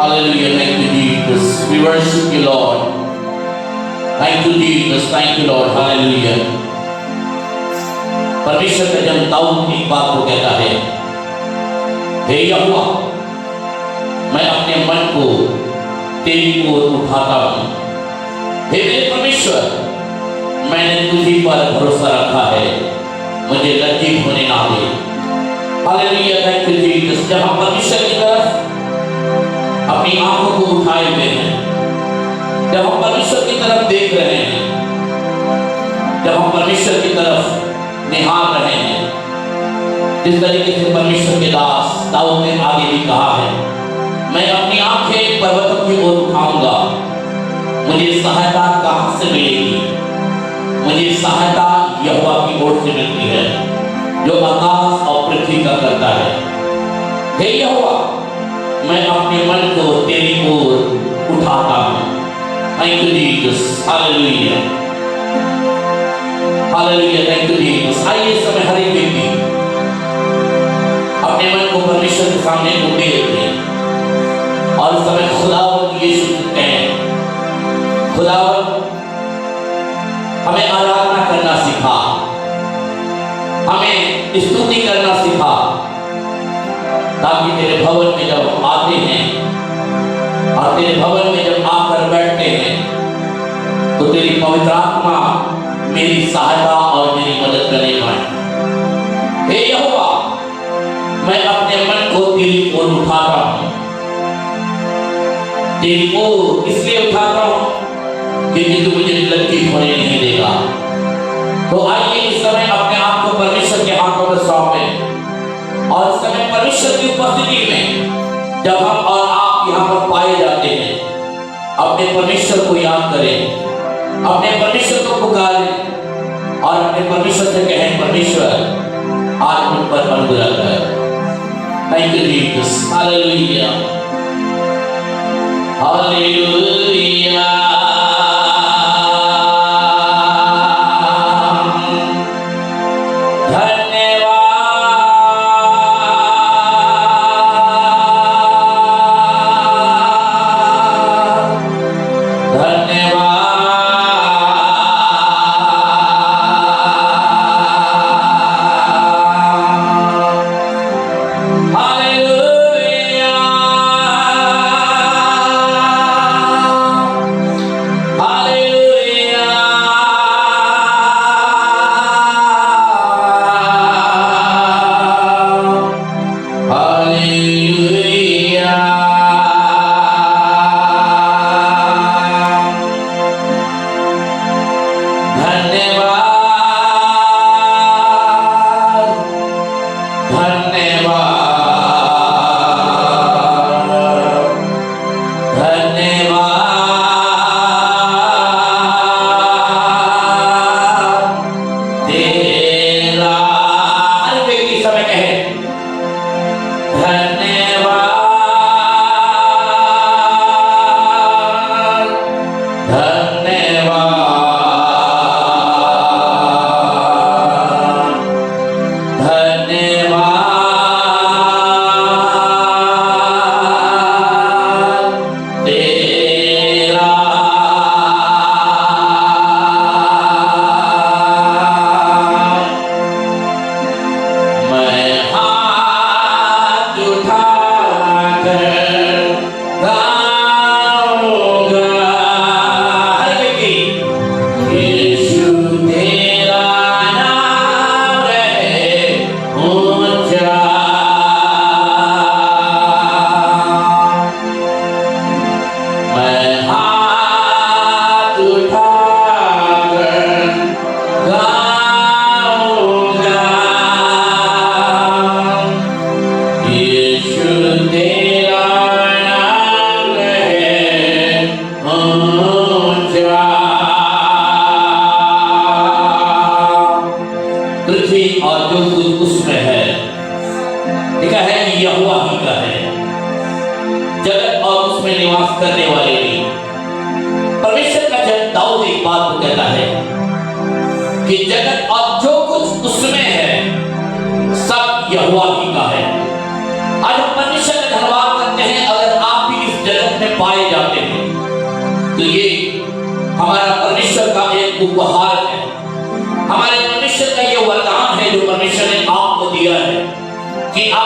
Hallelujah. Thank you, Jesus. We worship you, Lord. Thank you, Jesus. Thank you, Lord. Hallelujah. परमेश्वर का जन दाऊद एक बात को कहता है, हे यहोवा, मैं अपने मन को तेरी ओर उठाता हूँ। हे मेरे परमेश्वर, मैंने तुझी पर भरोसा रखा है, मुझे लज्जित होने ना दे। Hallelujah, thank you Jesus. जब हम परमेश्वर की तरफ अपनी आंखों को उठाए हुए हैं, जब हम परमेश्वर की तरफ देख रहे हैं, जब हम परमेश्वर की तरफ निहार रहे हैं, जिस तरीके से परमेश्वर के दास दाऊद ने आगे भी कहा है, मैं अपनी आंखें पर्वतों की ओर उठाऊंगा, मुझे सहायता कहां से मिलेगी? मुझे सहायता यहोवा की ओर से मिलती है, जो आकाश और पृथ्वी का करता है। हे यहोवा, मैं अपने मन को तेरी ओर उठाता हूँ। Thank you Jesus. Hallelujah, hallelujah, thank you Jesus. आइए इस समय हर एक व्यक्ति अपने मन को परमेश्वर के सामने उठे रखें और इस समय खुदावंद यीशु से कहें, खुदावंद हमें आराधना करना सिखा, हमें स्तुति करना सिखा, ताकि तेरे भवन में जब हम आते हैं और तेरे भवन में जब आकर बैठते हैं तो तेरी पवित्र आत्मा मेरी सहायता और मेरी मदद करने पाए। हे यहोवा, मैं अपने मन को तेरी ओर उठाता हूँ, तेरी ओर इसलिए उठाता हूँ क्योंकि तू मुझे लज्जित होने नहीं देगा। तो आइए इस समय अपने आप को परमेश्वर के हाथों में सौंपें और इस समय परमेश्वर की उपस्थिति में जब हम और आप यहाँ पर पाए जाते हैं, अपने परमेश्वर को याद करें, अपने परमेश्वर को पुकारें और अपने परमेश्वर से कहें, परमेश्वर आज मुझ पर अनुग्रह कर। Thank you Jesus. Hallelujah, hallelujah. कि जगत और जो कुछ उसमें है सब यहोवा ही का है। आज हम परमेश्वर का धन्यवाद करते हैं। अगर आप भी इस जगत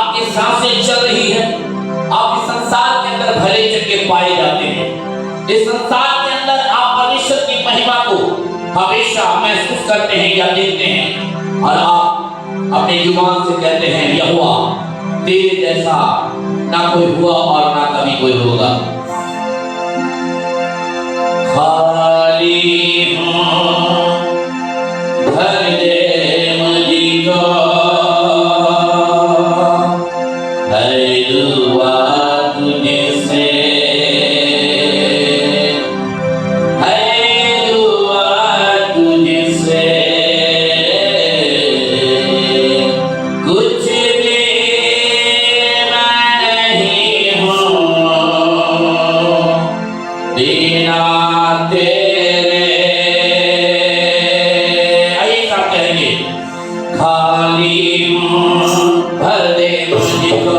आपकी सांसें चल रही है, आप इस संसार के अंदर भले चक्के पाए जाते हैं। इस संसार के अंदर आप परमेश्वर की महिमा को हमेशा महसूस करते हैं या देखते हैं, और आप अपने जुबान से कहते हैं, यहोवा तेरे जैसा ना कोई हुआ और ना कभी कोई होगा। खाली हूँ भर दे मुझको, है दुआ तुझसे, है दुआ तुझसे, कुछ भी मैं नहीं हूँ बिना तेरे। आइए आप कहेंगे, खाली हूँ भर दे मुझको,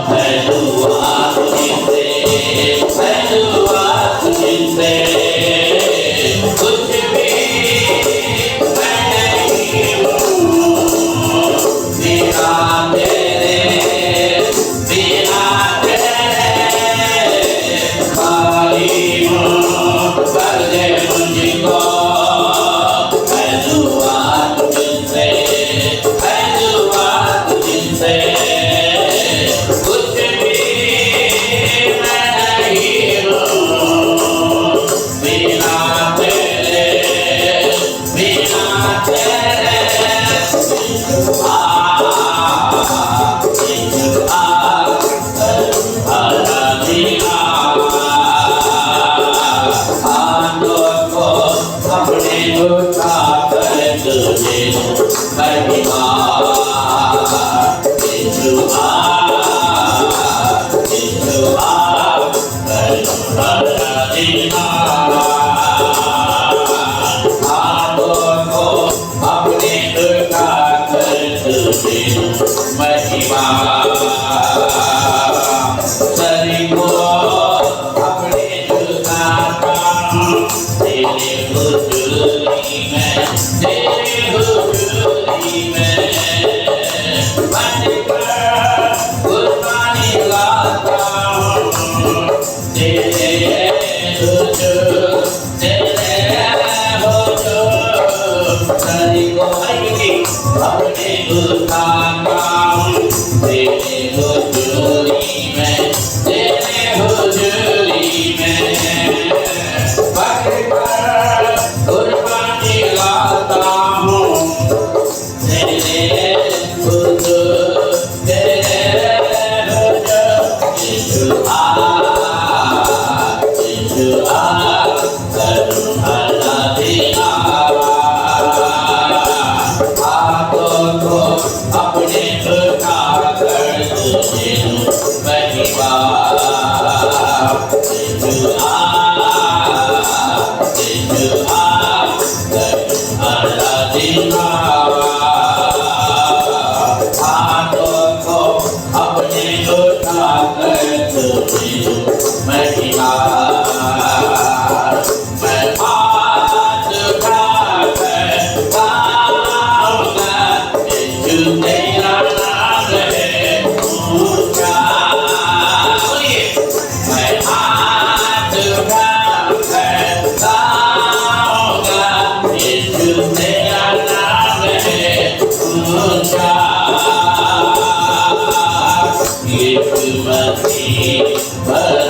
है दुआ तुझसे, है दुआ तुझसे, कुछ भी मैं नहीं हूँ बिना तेरे, बिना तेरे। खाली हूँ भर दे मुझको, है दुआ तुझसे, है दुआ तुझसे, कुछ भी मैं नहीं हूँ बिना तेरे, बिना तेरे। But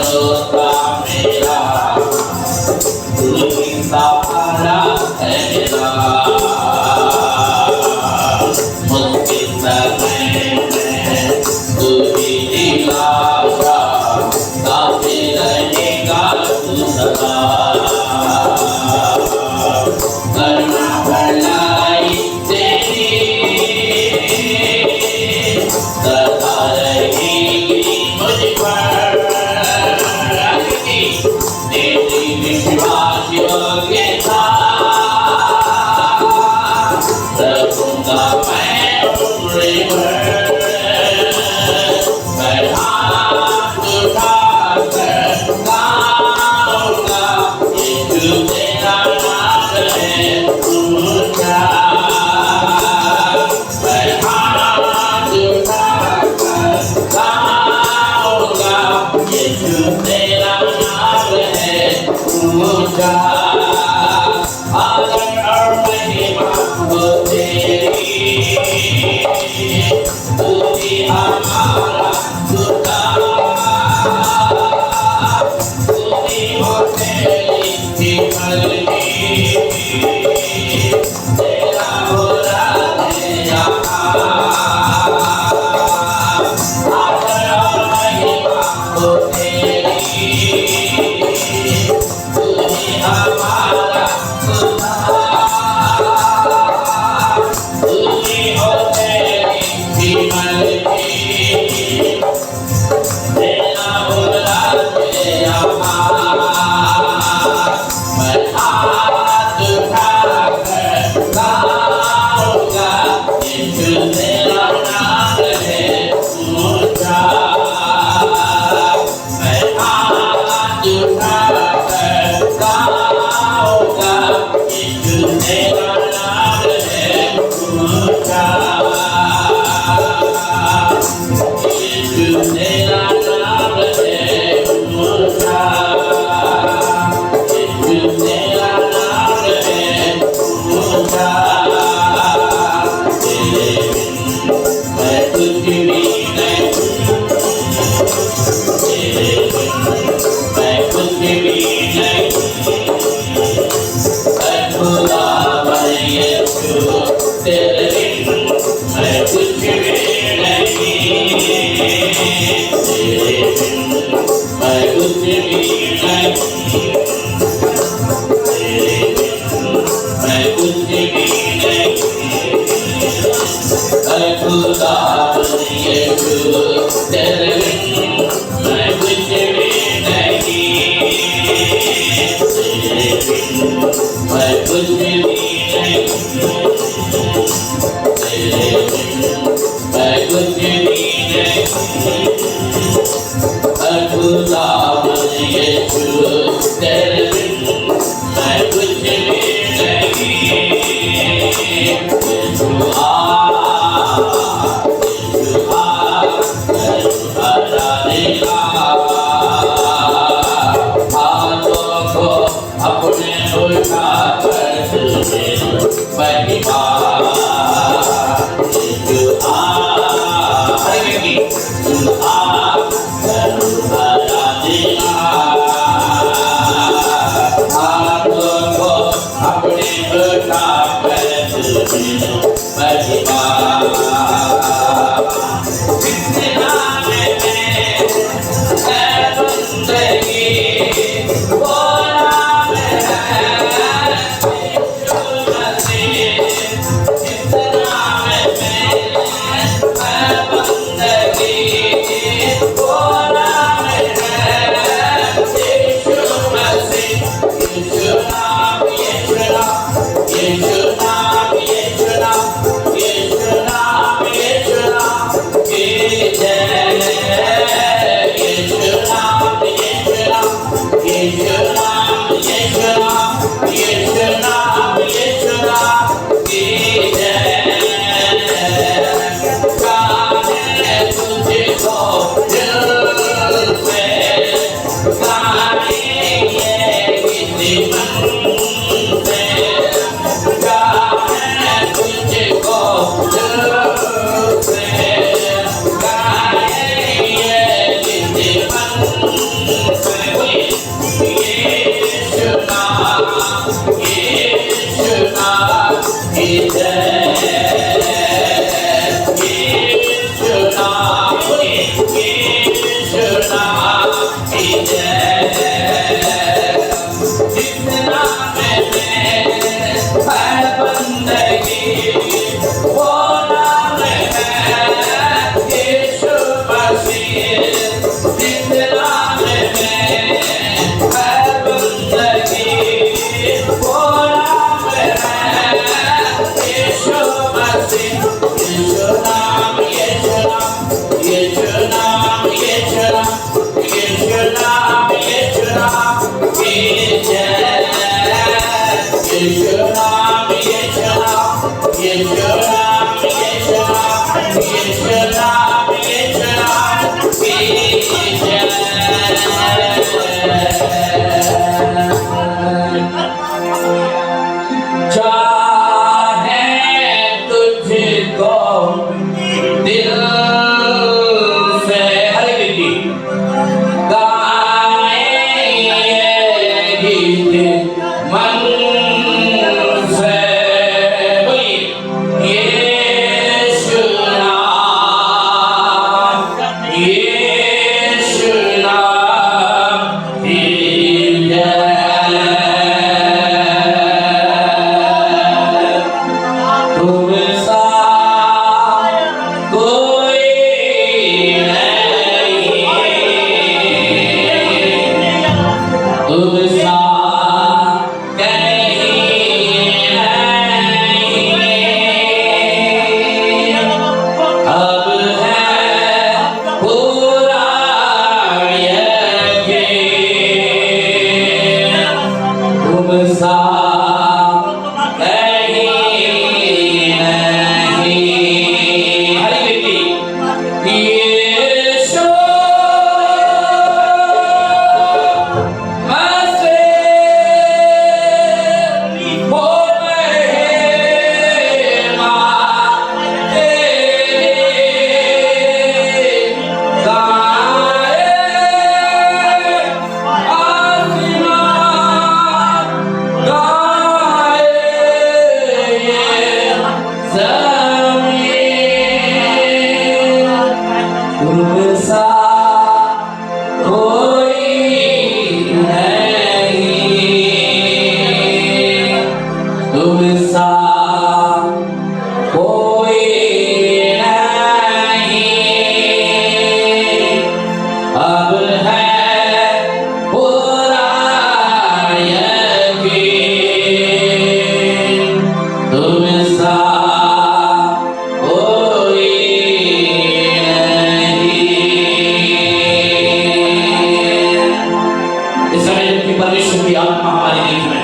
तेरे बिन मैं कुछ भी नहीं, तेरे बिन मैं कुछ भी नहीं। अरे खुदा यीशु तेरे बिन मैं कुछ भी नहीं, तेरे बिन मैं कुछ भी नहीं, तेरे बिन मैं कुछ भी नहीं। खुदा यीशु तेरे बिन मैं कुछ भी नहीं। यीशु आ, यीशु आ, यीशु आराधना। हाथों को अपने उठा कर तुझे महिमा। यीशु आ, यीशु आ, सा कोई नहीं, तुम सा कोई नहीं, अब है पूरा यकीन, तुम सा कोई नहीं। इस समय जबकि परमेश्वर की आत्मा हमारे बीच में है,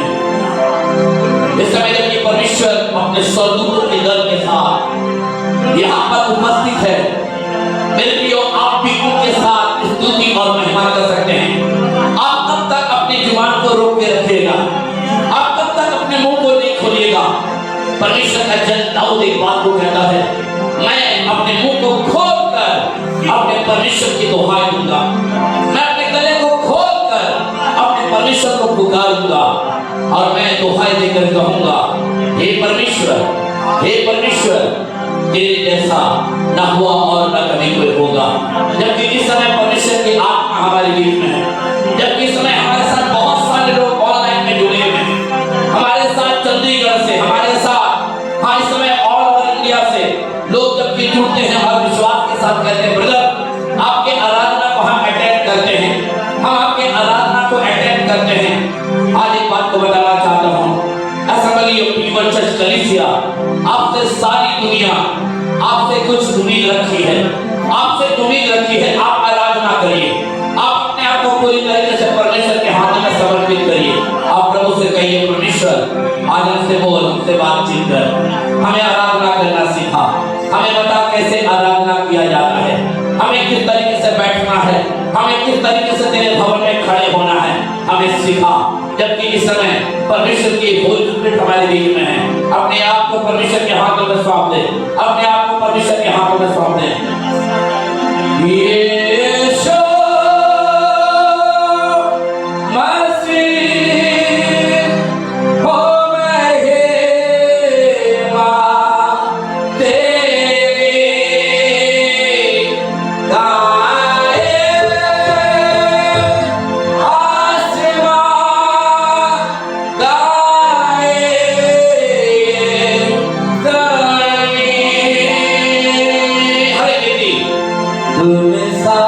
इस समय जबकि परमेश्वर अपने स्वर्गदूतों के दल के साथ यहाँ पर उपस्थित है, मेरे प्रियो आप भी उनके साथ स्तुति और महिमा कर सकते हैं। आप कब तक अपनी जुबान को रोक के रखिएगा, आप कब तक अपने मुंह को नहीं खोलिएगा। परमेश्वर का जन दाऊद एक बात को कहता है, मैं अपने मुंह को खोलकर अपने परमेश्वर की दुहाई दूंगा, मैं अपने गले को खोलकर अपने परमेश्वर को पुकारूंगा और मैं दुहाई देकर कहूंगा, हे परमेश्वर, हे परमेश्वर, तेरे जैसा न हुआ और न कभी कोई होगा। जबकि इस समय परमेश्वर की आत्मा हमारे बीच में है, जबकि इस समय हमारे साथ बहुत सारे लोग ऑनलाइन में जुड़े हुए हैं, हमारे साथ चंडीगढ़ से, हमारे साथ हाँ इस समय ऑल ओवर इंडिया से लोग जबकि जुड़ते हैं और विश्वास के साथ कहते हैं, ब्रदर आपके आराधना को हम अटेंड करते हैं, हम आपके आराधना को अटेंड करते हैं। आज एक बात को बताना चाहता हूँ, असेंबली ऑफ पीपल चर्च कलीसिया आपसे सारी दुनिया आपसे कुछ उम्मीद रखी है, आपसे उम्मीद रखी है। आप आराधना करिए, आप अपने आप को पूरी तरीके से परमेश्वर के हाथ में समर्पित करिए। आप प्रभु से कहिए, परमेश्वर आज हमसे बोल, हमसे बातचीत कर, हमें आराधना करना सिखा, हमें बता कैसे आराधना किया जाता है, हमें किस तरीके से बैठना है, हमें किस तरीके से तेरे भवन में खड़े होना है, हमें सिखा। जबकि इस समय परमेश्वर की होली स्पिरिट हमारे बीच में है, अपने आप को परमेश्वर के हाथों में सौंप दे, अपने आप को परमेश्वर के हाथों में सौंप दे। यीशु मसीह हो महिमा तेरी गाए आसमान गाए जमीन। हरे बेटी तुम सा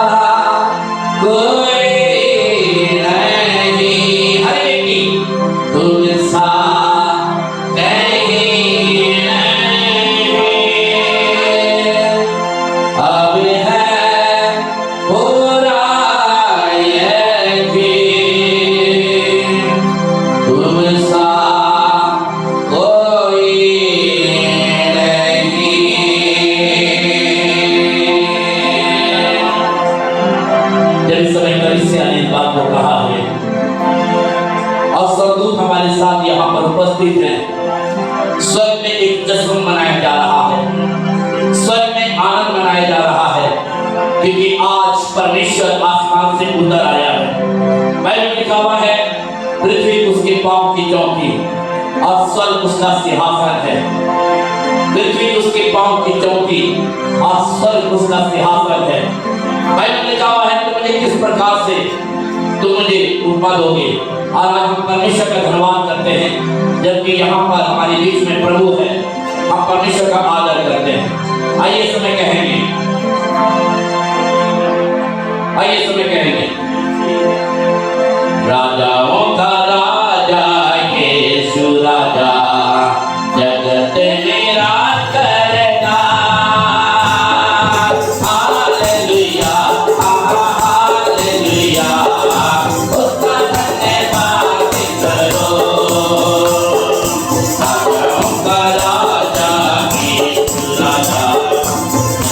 कोई नहीं, हरे बेटी तुम सा कहीं नहीं, अब है पूरा यकीन, तुम सा कोई नहीं। जब इस समय कलीसिया ने इस बात को कहा है और स्वर्गदूत हमारे साथ यहाँ पर उपस्थित हैं, स्वर्ग में एक जश्न मनाया जा रहा है, स्वर्ग में आनंद मनाया जा रहा है, क्योंकि आज परमेश्वर आसमान से उतर आया है। बाइबल में लिखा हुआ है, पृथ्वी उसके पांव की चौकी और स्वर्ग उसका सिंहासन है। पृथ्वी उसके पांव की चौकी और स्वर्ग उसका सिंहासन है। बाइबल में लिखा हुआ है, तुम मुझे किस प्रकार से तुम मुझे उपमा दोगे। और आज हम परमेश्वर का धन्यवाद करते हैं, जबकि यहाँ पर हमारे बीच में प्रभु है, हम परमेश्वर का आदर करते हैं। आइए समय कहेंगे, आइए समय कहेंगे, राजाओं का राजा यीशु राजा जगत में राज करेगा। हालेलुया हालेलुया, उसका धन्यवाद करो। राजाओं का राजा यीशु राजा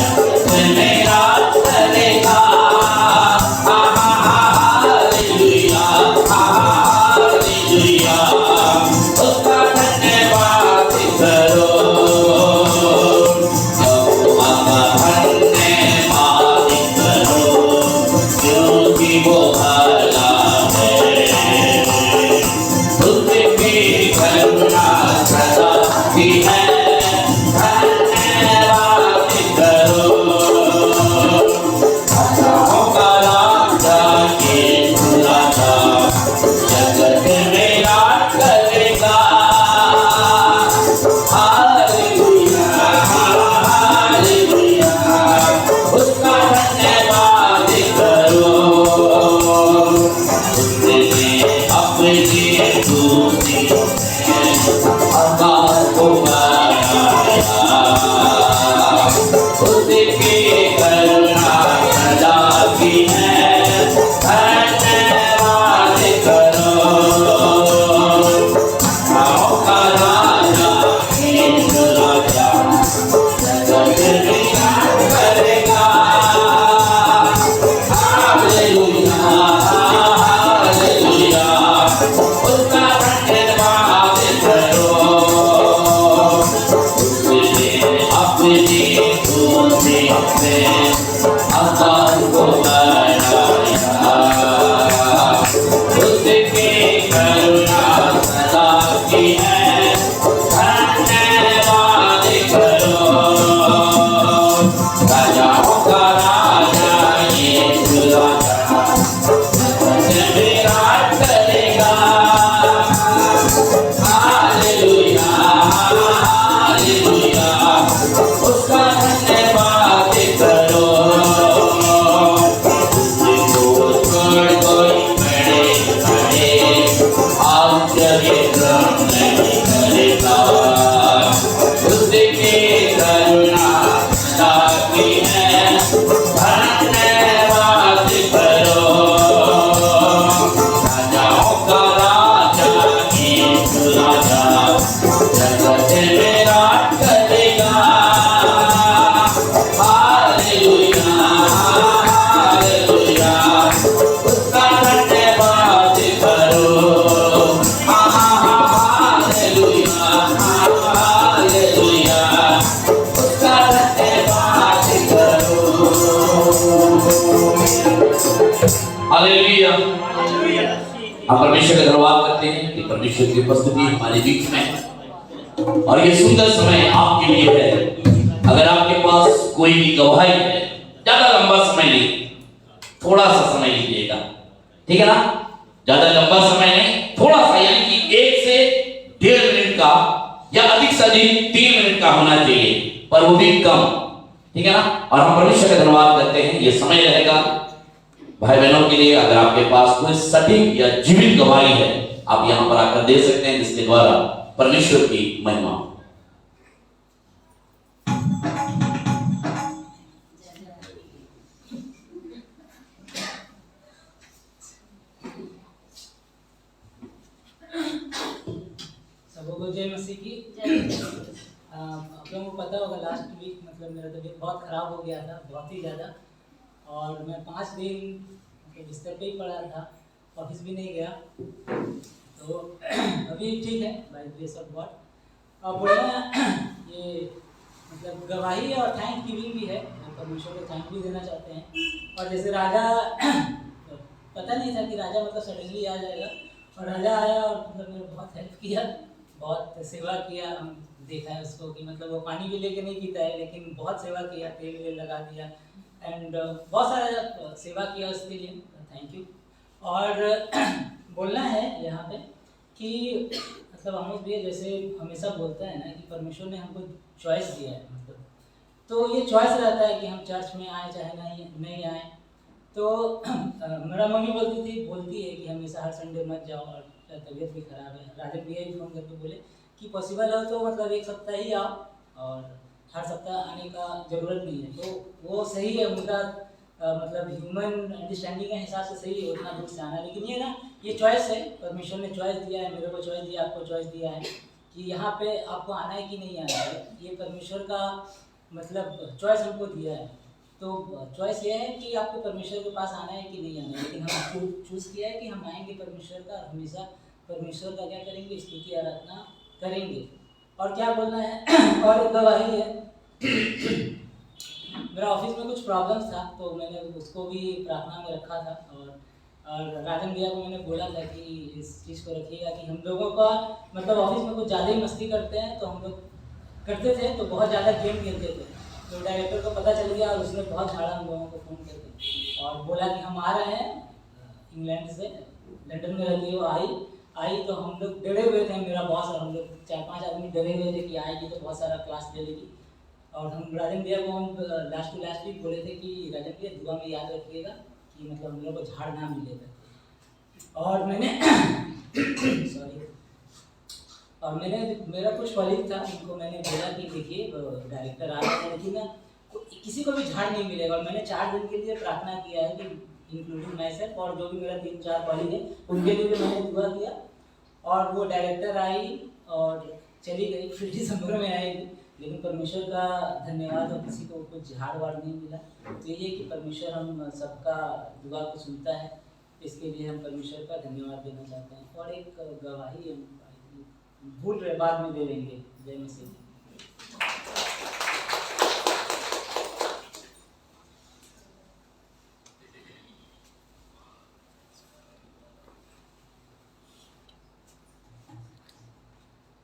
जगत में राज करेगा। हालेलुया। हम परमेश्वर का धन्यवाद करते हैं कि परमेश्वर की उपस्थिति हमारे बीच में है और ये सुंदर समय आपके लिए है। अगर आपके पास कोई भी गवाही है, ज्यादा लंबा समय नहीं, थोड़ा सा समय लीजिएगा, ठीक है ना? ज्यादा लंबा समय नहीं, थोड़ा सा, यानी कि 1 से 1.5 मिनट का या अधिक से अधिक 3 मिनट का होना चाहिए, पर वो भी कम, ठीक है ना? और हम परमेश्वर का धन्यवाद करते हैं। ये समय रहेगा भाई बहनों के लिए। अगर आपके पास कोई सटीक या जीवित गवाही है, आप यहां पर आकर दे सकते हैं, जिसके द्वारा परमेश्वर की महिमा। सबको जय मसीह की। आप लोगों को पता होगा लास्ट वीक मतलब मेरा तबीयत बहुत ख़राब हो गया था, बहुत ही ज़्यादा, और मैं 5 दिन मतलब बिस्तर पे ही पड़ा था, ऑफिस भी नहीं गया। तो अभी ठीक है बाय ग्रेस ऑफ गॉड। और बोलना ये मतलब गवाही और थैंक गिविंग भी है, परमेश्वर को थैंक भी देना चाहते हैं। और जैसे राजा पता नहीं था कि राजा मतलब सडनली आ जाएगा, और राजा आया और मतलब मेरे बहुत हेल्प किया, बहुत सेवा किया। हम देखा है उसको कि मतलब वो पानी भी लेके नहीं पीता है, लेकिन बहुत सेवा किया, तेल वेल लगा दिया एंड बहुत सारा सेवा किया, उसके लिए थैंक यू। और बोलना है यहाँ पे कि मतलब आमोस भैया जैसे हमेशा बोलता है ना कि परमेश्वर ने हमको चॉइस दिया है, मतलब तो ये चॉइस रहता है कि हम चर्च में आए चाहे नहीं आए। तो मेरा मम्मी बोलती है कि हमेशा हर संडे मत जाओ, और तबीयत भी खराब है। राजन भैया भी फ़ोन करके बोले कि पॉसिबल हो तो मतलब 1 सप्ताह ही आओ, और हर सप्ताह आने का ज़रूरत नहीं है। तो वो सही है, उनका मतलब ह्यूमन अंडरस्टैंडिंग के हिसाब से सही है उतना दूर से आना। लेकिन ये ना, ये चॉइस है, परमेश्वर ने चॉइस दिया है, मेरे को चॉइस दिया, आपको चॉइस दिया है कि यहाँ पे आपको आना है कि नहीं आना है। ये परमेश्वर का मतलब चॉइस हमको दिया है। तो चॉइस ये है कि आपको परमेश्वर के पास आना है कि नहीं आना है, लेकिन हम चूज़ किया है कि हम आएंगे परमेश्वर का, और हमेशा परमेश्वर का क्या करेंगे, स्तुति आराधना करेंगे। और क्या बोलना है और एक गवाही है। मेरा ऑफिस में कुछ प्रॉब्लम्स था, तो मैंने उसको भी प्रार्थना में रखा था, और राजन भैया को मैंने बोला था कि इस चीज़ को रखिएगा कि हम लोगों का मतलब ऑफिस में कुछ ज़्यादा ही मस्ती करते हैं। तो हम लोग करते थे तो बहुत ज़्यादा गेम खेलते थे, तो डायरेक्टर को पता चल गया और उसने बहुत झाड़ा हम लोगों को फ़ोन करके, और बोला कि हम आ रहे हैं इंग्लैंड से, लंदन में रहती है वो। आई तो हम लोग डरे हुए थे, मेरा बॉस और हम लोग 4-5 आदमी डरे हुए थे कि आएगी तो बहुत सारा क्लास ले लेगी। और हम राजन भैया को हम लास्ट टू लास्ट वीक बोले थे कि राजन भैया दुआ में याद रखिएगा कि मतलब हम लोग को झाड़ ना मिलेगा। और मैंने सॉरी, और मैंने मेरा कुछ कॉलीग था, उनको मैंने बोला कि देखिए डायरेक्टर आ रहे हैं, लेकिन ना किसी को भी झाड़ नहीं मिलेगा। और मैंने 4 दिन के लिए प्रार्थना किया है कि इंक्लूडिंग माई सेल्फ, और जो भी मेरा 3-4 कॉलीग है उनके लिए भी मैंने दुआ किया। और वो डायरेक्टर आई और चली गई, फिर दिसंबर में आएगी, लेकिन परमेश्वर का धन्यवाद और किसी को कुछ झाड़ वाड़ नहीं मिला। तो ये कि परमेश्वर हम सबका दुआ को सुनता है, इसके लिए हम परमेश्वर का धन्यवाद देना चाहते हैं। और एक गवाही हम भूल रहे, बाद में दे देंगे। जय मसीह।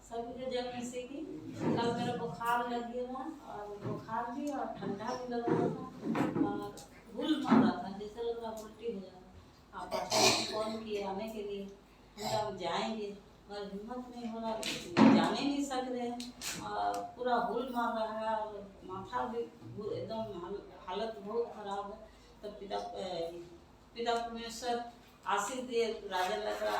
सभी को जय मसीह की। कल मेरा बुखार लग गया था, और बुखार भी और ठंडा भी लग रहा था, और भूल मार रहा था, जैसे लग रहा उल्टी हो जाए। आप फोन किए आने के लिए, हम जाएंगे, मगर हिम्मत नहीं हो रहा, जाने नहीं सक रहे हैं, और पूरा भूल मार रहा है, और माथा भी एकदम हालत बहुत खराब है। तो पिता परमेश्वर आशीष दिए, राजा लगा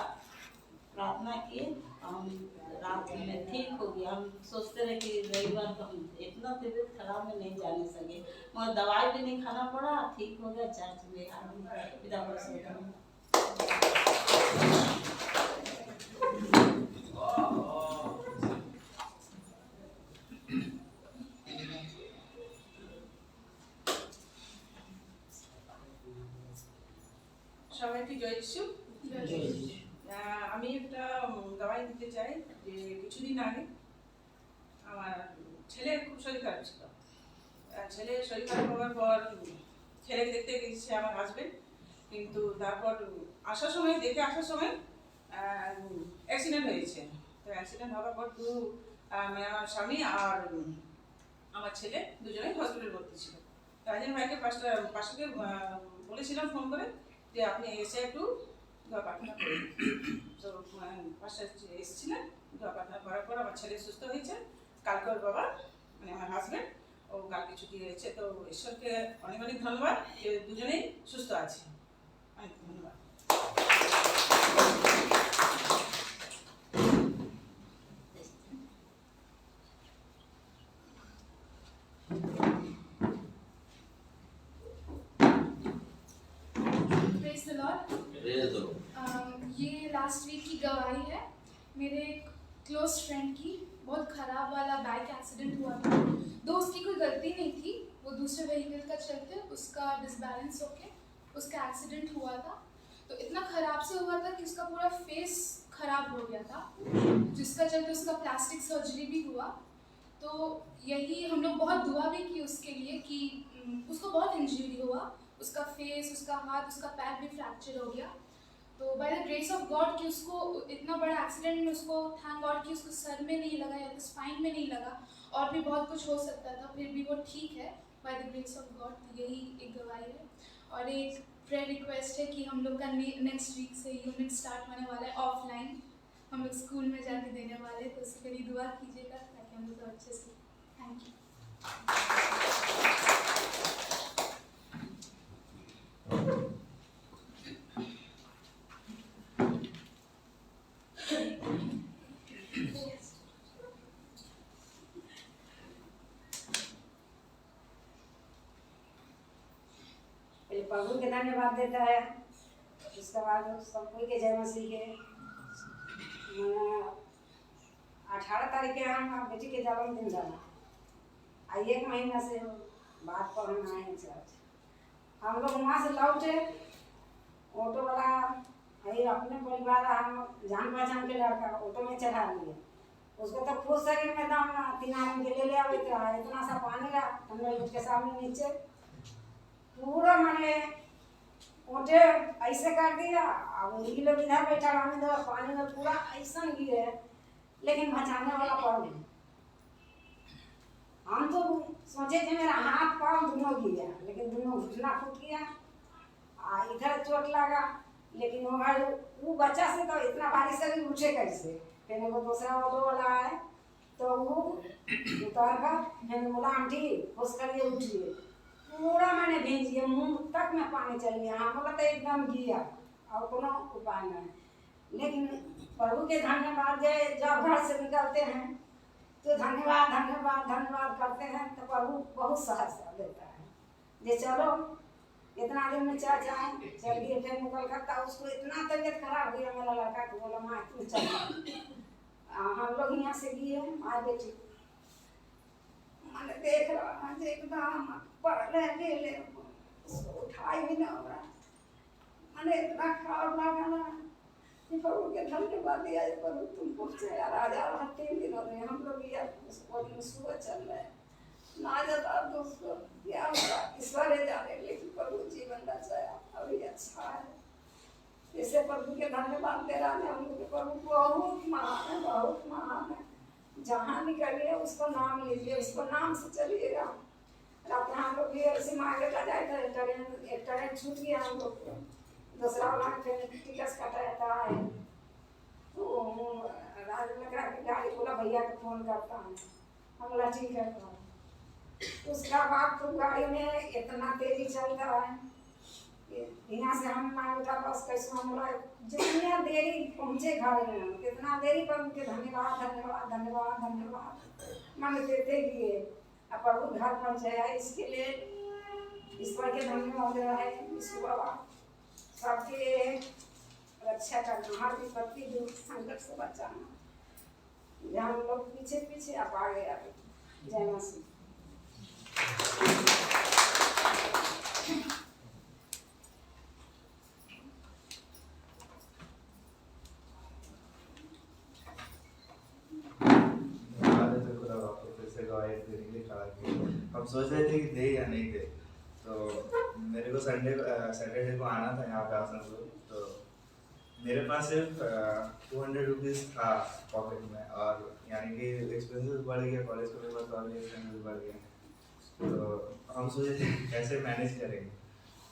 प्रार्थना किए, हम रात में ठीक हो गया। हम सोचते रहे कि रविवार को हम इतना तबीयत खराब में नहीं जाने सके, मगर दवाई भी नहीं खाना पड़ा, ठीक हो गया। चर्च में पिता परमेश्वर সবাইকে জয় যিশু। আমি একটা গवाही দিতে চাই যে কিছুদিন আগে আমার ছেলের খুব শরীর খারাপ ছিল। ছেলের শরীর খারাপ হওয়ার পর ছেলেকে দেখতে গেছে আমার হাজবেন্ড, কিন্তু তারপর আসার সময় দেখে আসার সময় অ্যাক্সিডেন্ট হয়েছে। তো অ্যাক্সিডেন্ট হওয়ার পর আমার স্বামী আর আমার ছেলে দুজনেই হসপিটালে ভর্তি ছিল। রাজেন ভাইকে পাশে বলেছিলাম ফোন করে যে আপনি এসে একটু দোয়া প্রার্থনা করুন। তো পাশে এসেছিলেন, দোয়া প্রার্থনা করার পর আমার ছেলে সুস্থ হয়েছে। কালকে ওর বাবা মানে আমার হাজব্যান্ড ও কালকে ছুটি হয়েছে। তো ঈশ্বরকে অনেক অনেক ধন্যবাদ যে দুজনেই সুস্থ আছে। অনেক ধন্যবাদ। Praise the Lord. ये लास्ट वीक की गवाही है। मेरे क्लोज फ्रेंड की बहुत ख़राब वाला बाइक एक्सीडेंट हुआ था। दो उसकी कोई गलती नहीं थी, वो दूसरे व्हीकल का चलते उसका डिसबैलेंस होके उसका एक्सीडेंट हुआ था। तो इतना ख़राब से हुआ था कि उसका पूरा फेस ख़राब हो गया था, जिसका चलते उसका प्लास्टिक सर्जरी भी हुआ। तो यही हम लोग बहुत दुआ भी की उसके लिए कि उसको बहुत इंजरी हुआ, उसका फेस, उसका हाथ, उसका पैर भी फ्रैक्चर हो गया। तो by the grace of God कि उसको इतना बड़ा एक्सीडेंट में उसको थैंक गॉड कि उसको सर में नहीं लगा या तो स्पाइन में नहीं लगा, और भी बहुत कुछ हो सकता था, फिर भी वो ठीक है by the grace of God. तो यही एक गवाही है। और एक प्रेयर रिक्वेस्ट है कि हम लोग का नेक्स्ट वीक से यूनिट स्टार्ट होने वाला है ऑफलाइन, हम लोग स्कूल में जाके देने वाले हैं, तो उसके लिए दुआ कीजिएगा ताकि हम लोग अच्छे से। Thank you. प्रभु के धन्यवाद देता है। उसके बाद सब कोई के जय मसीह के 18 तारीख के हम बेटी के जन्मदिन जाना, 1 महीना से बात पर हम आए हैं चर्च। हम लोग वहाँ से लौटे, ऑटो वाला अपने परिवार हम जान पहचान के लड़का ऑटो में चढ़ा लिए। उसको तो खुद शरीर में दम 3 आदमी के ले आवे, इतना सा पानी रहा हम लोग के सामने नीचे पूरा मैंने ऊँटे ऐसे कर दिया। अब वही लोग इधर बैठा हमें तो पानी में पूरा ऐसा गिरे, लेकिन बचाने वाला पड़ गया। हम तो सोचे थे मेरा हाथ पाँव दोनों गिरा, लेकिन दोनों घुटना फूट गया, इधर चोट लगा। लेकिन वो बच्चा से तो इतना भारी शरीर उठे कैसे। फिर वो दूसरा ऑटो वाला आए तो वो उतार कर मैंने बोला आंटी खुश करिए उठिए, पूरा मैंने भेज दिया, मुंह तक में पानी चल गया। हम बोला तो एकदम गिया और कोनो उपाय नहीं। लेकिन प्रभु के धन्यवाद जब घर से निकलते हैं तो धन्यवाद धन्यवाद धन्यवाद करते हैं, तो प्रभु बहुत सहायता देता है। जे चलो इतना दिन में चर्च आए, चलिए फिर निकल करता। उसको इतना तबीयत खराब हो गया मेरा लड़का को, बोला माँ तुम चलो। हम लोग यहाँ से गए माँ बेटी, मैंने देख रहा एकदम पढ़ने ले उसको उठाई भी ना हो रहा। मैंने इतना खराब लगा ना कि प्रभु के धन्यवाद दिया है। प्रभु तुम पहुँचे यार, राजा 3 दिनों में हम लोग यार सुबह चल रहे ना जाता तो उसको क्या होगा ईश्वर जाने, लेकिन प्रभु जीवन बचाया अभी अच्छा है। इसे प्रभु के धन्यवाद दे रहा है हम लोग के। प्रभु बहुत महान है, बहुत महान है। जहाँ निकलिए उसको नाम लीजिए, उसको नाम से चलिएगा। रात में हम लोग भी ऐसे मांगे का जाए थे, एक ट्रेन छूट गया हम लोग को, दूसरा वाला ट्रेन टिकट कटाता है। तो राज में गाड़ी बोला भैया को फोन करता हूँ, हम बोला ठीक है। उसका बाद तो गाड़ी में इतना तेजी चलता है, यहाँ से हम मांगता बस कैसे हम बोला जितना देरी पहुँचे घर में, कितना देरी पर उनके धन्यवाद धन्यवाद धन्यवाद धन्यवाद मांग देते गए। अब प्रभु घर पहुँचाया, इसके लिए ईश्वर के धन्यवाद है। ईश्वर बाबा सबके रक्षा करना, हर विपत्ति दुख संकट से बचाना। हम लोग पीछे पीछे आप आगे आगे। जय मसीह। हम सोच रहे थे कि दे या नहीं दे, तो मेरे को सैटरडे को आना था यहाँ पे आसनसोल, तो मेरे पास सिर्फ 200 रुपीज़ था पॉकेट में, और यानी कि एक्सपेंसेस बढ़ गया, कॉलेज के बाद और भी एक्सपेंसेस बढ़ गया। तो हम सोचे थे कैसे मैनेज करेंगे।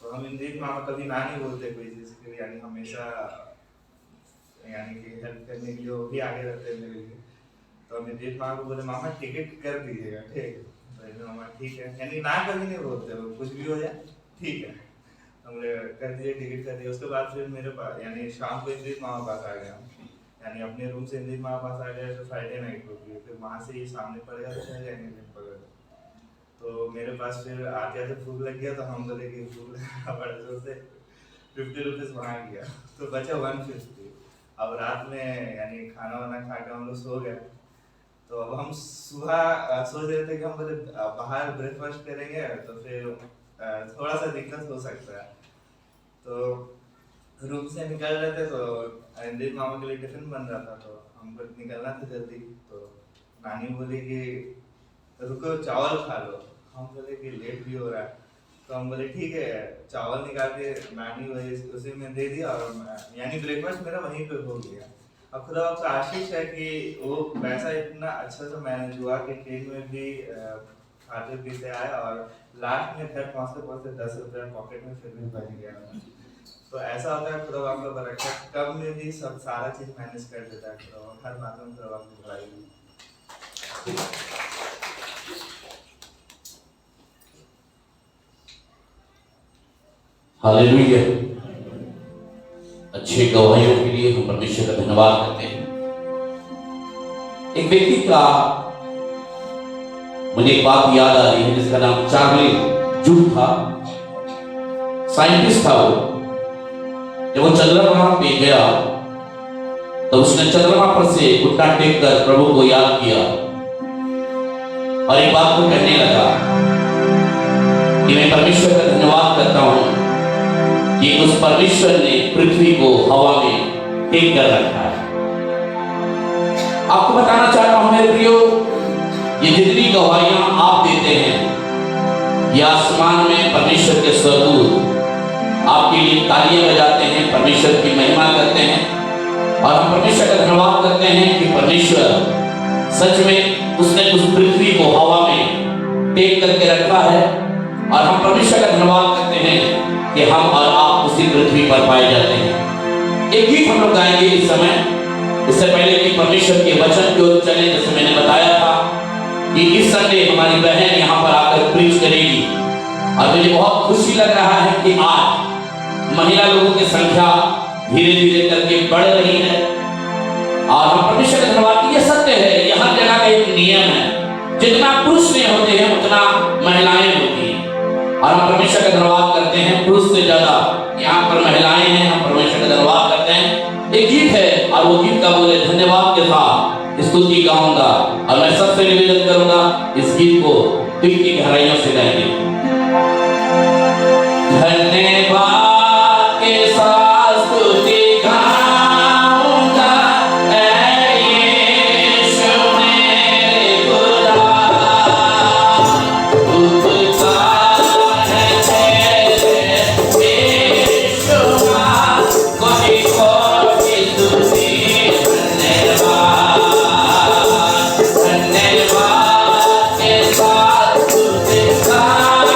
तो हम इंद्रित मामा कभी ना नहीं बोलते कोई चीज़ के लिए, यानी हमेशा यानी कि हेल्प करने के लिए वो भी आगे रहते हैं मेरे लिए। तो हम इंद्रित मामा को बोले मामा टिकट कर दीजिएगा, ठीक। तो मामा ठीक है, यानी ना कभी नहीं बोलते, वो कुछ भी हो जाए ठीक है। हमने कर दिए, टिकट कर दिया। उसके बाद फिर मेरे पास यानी शाम को इंद्रित मामा पास आ गया, यानी अपने रूम से इंद्रित मामा पास आ गया। तो फ्राइडे नाइट को फिर वहाँ से ही सामने पड़ेगा तो चले जाएंगे पकड़। तो मेरे पास फिर आते आते भूख लग गया, तो हम बोले कि भूख लगा बड़े जोर से 50 रुपीज़ वहाँ गया, तो बचा 150। अब रात में यानी खाना वाना खा के हम लोग सो गए। तो अब हम सुबह सोच रहे थे कि हम बोले बाहर ब्रेकफास्ट करेंगे, तो फिर थोड़ा सा दिक्कत हो सकता है। तो रूम से निकल रहे थे, तो इंद्रित मामा के लिए टिफिन बन रहा था, तो हमको निकलना था जल्दी। तो नानी बोली कि रुको चावल खा लो। हम बोले कि लेट भी हो रहा है, तो हम बोले ठीक है। चावल निकाल के नानी वही उसी में दे दिया, और यानी ब्रेकफास्ट मेरा वहीं पे हो गया। अब खुदा आपसे आशीष है कि वो पैसा इतना अच्छा से मैनेज हुआ कि ट्रेन में भी खाते पीते आए, और लास्ट में घर पहुँचते पहुँचते 10 रुपया पॉकेट में फिर भी बच गया। तो ऐसा होता है, खुदा आपका बरकत कब में भी सब सारा चीज़ मैनेज कर देता है। खुदा हर बात में खुदा आपको बुराई। हालेलुया। अच्छे गवाहियों के लिए हम परमेश्वर का धन्यवाद करते हैं। एक व्यक्ति का मुझे एक बात याद आ रही है, जिसका नाम चार्ली जूट था। साइंटिस्ट था वो। जब वो चंद्रमा पे गया तो उसने चंद्रमा पर से घुटना टेक कर प्रभु को याद किया और एक बात को कहने लगा कि मैं परमेश्वर का धन्यवाद करता हूं कि उस परमेश्वर ने पृथ्वी को हवा में टेक कर रखा है। आपको बताना चाहता हूं मेरे प्रियो, ये जितनी गवाहियां आप देते हैं, ये आसमान में परमेश्वर के स्वरूप आपके लिए तालियां बजाते हैं, परमेश्वर की महिमा करते हैं, और हम परमेश्वर का धन्यवाद करते हैं कि परमेश्वर सच में उसने उस पृथ्वी को हवा में टेक करके रखा है। और हम परमेश्वर का धन्यवाद करते हैं कि हम और आप उसी पृथ्वी पर पाए जाते हैं। एक गीत हम लोग गाएंगे इस समय, इससे पहले कि परमेश्वर के वचन की ओर चले। जैसे मैंने बताया था कि इस संडे हमारी बहन यहाँ पर आकर प्रीच करेगी, और मुझे बहुत खुशी लग रहा है कि आज महिला लोगों की संख्या धीरे धीरे करके बढ़ रही है। और हम परमेश्वर का धन्यवाद, ये सत्य है, ये हर जगह का एक नियम है, जितना पुरुष में होते हैं उतना महिलाएं होती हैं। और हम परमेश्वर का धन्यवाद करते हैं, पुरुष से ज्यादा यहाँ पर महिलाएं हैं। हम परमेश्वर का धन्यवाद करते हैं। एक गीत है और वो गीत का बोले धन्यवाद के साथ स्तुति गाऊंगा, और मैं सबसे निवेदन करूंगा इस गीत को दिल की गहराइयों से गाएंगे। धन्यवाद के साथ स्तुति गाऊंगा, ऐ यीशु मेरे खुदा, उपकार है तेरे यीशुआ, कोटि कोटि स्तुति। धन्यवाद के साथ स्तुति गाऊंगा,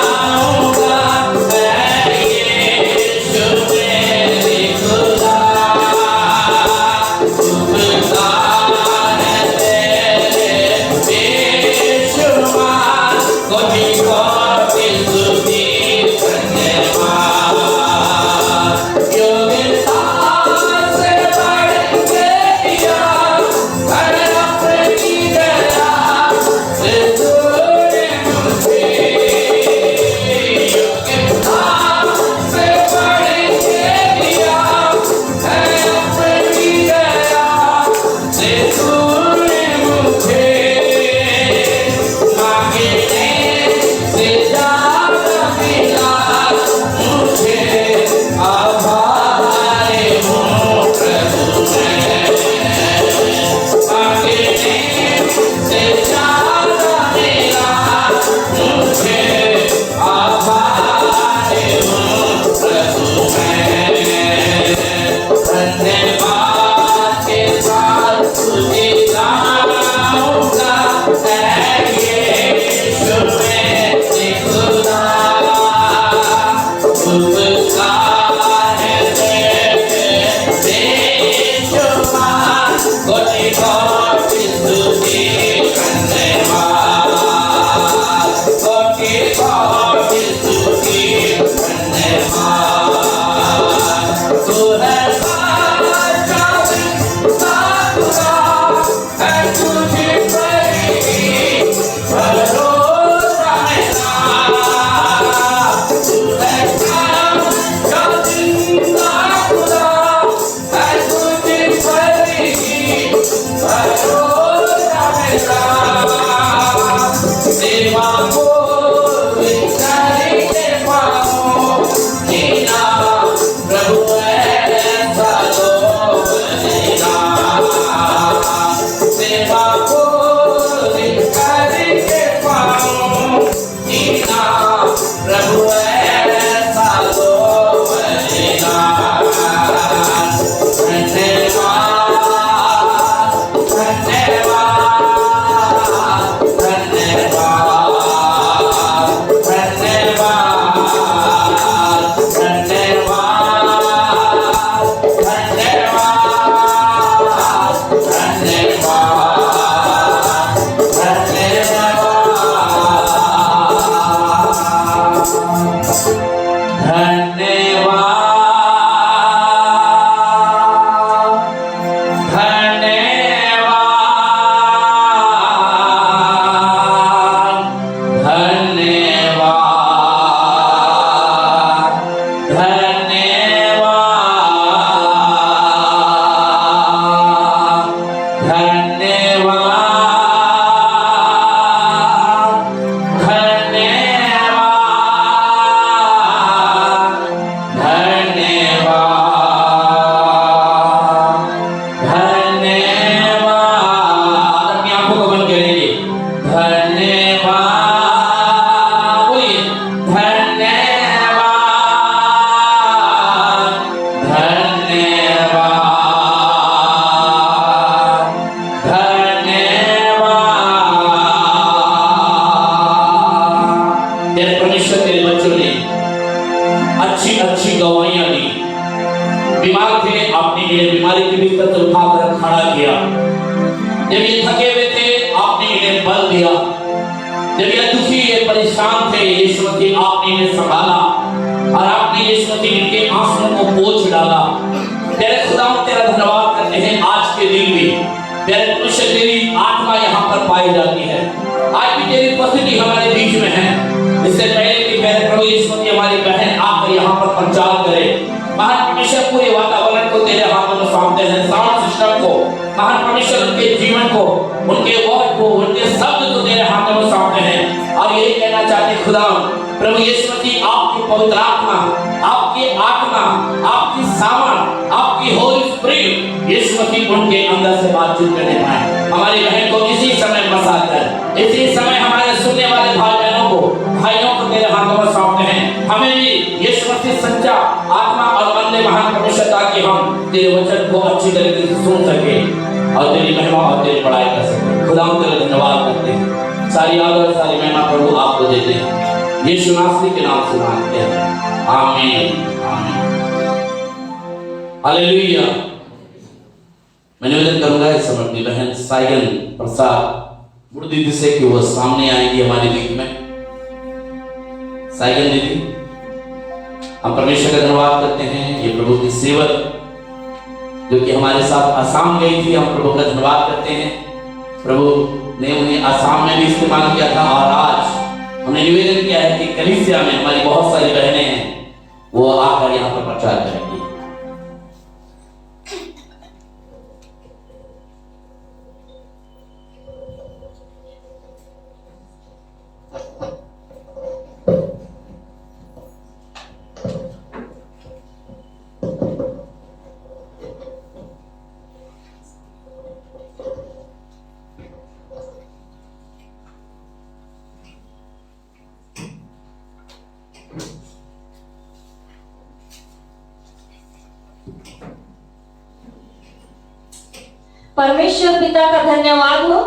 परमेश्वर पिता का धन्यवाद हो,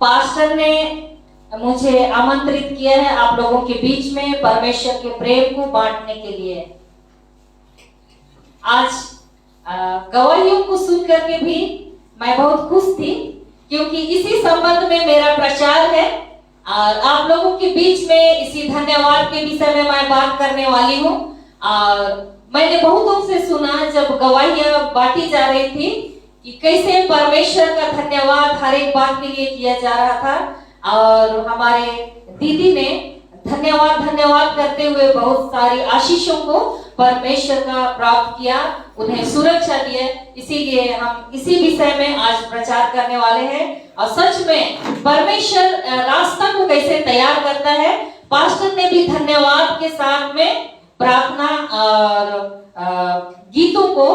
पास्टर ने मुझे आमंत्रित किया है आप लोगों के बीच में परमेश्वर के प्रेम को बांटने के लिए। आज गवाहियों को सुन करके भी मैं बहुत खुश थी, क्योंकि इसी संबंध में मेरा प्रचार है और आप लोगों के बीच में इसी धन्यवाद के विषय में मैं बात करने वाली हूँ। और मैंने बहुतों से सुना जब गवाहियां बांटी जा रही थी कि कैसे परमेश्वर का धन्यवाद हर एक बात के लिए किया जा रहा था, और हमारे दीदी ने धन्यवाद करते हुए बहुत सारी आशीषों को परमेश्वर का प्राप्त किया, उन्हें सुरक्षा दिए। इसीलिए हम इसी विषय में आज प्रचार करने वाले हैं। और सच में परमेश्वर रास्ता को कैसे तैयार करता है, पास्टर ने भी धन्यवाद के साथ में प्रार्थना और गीतों को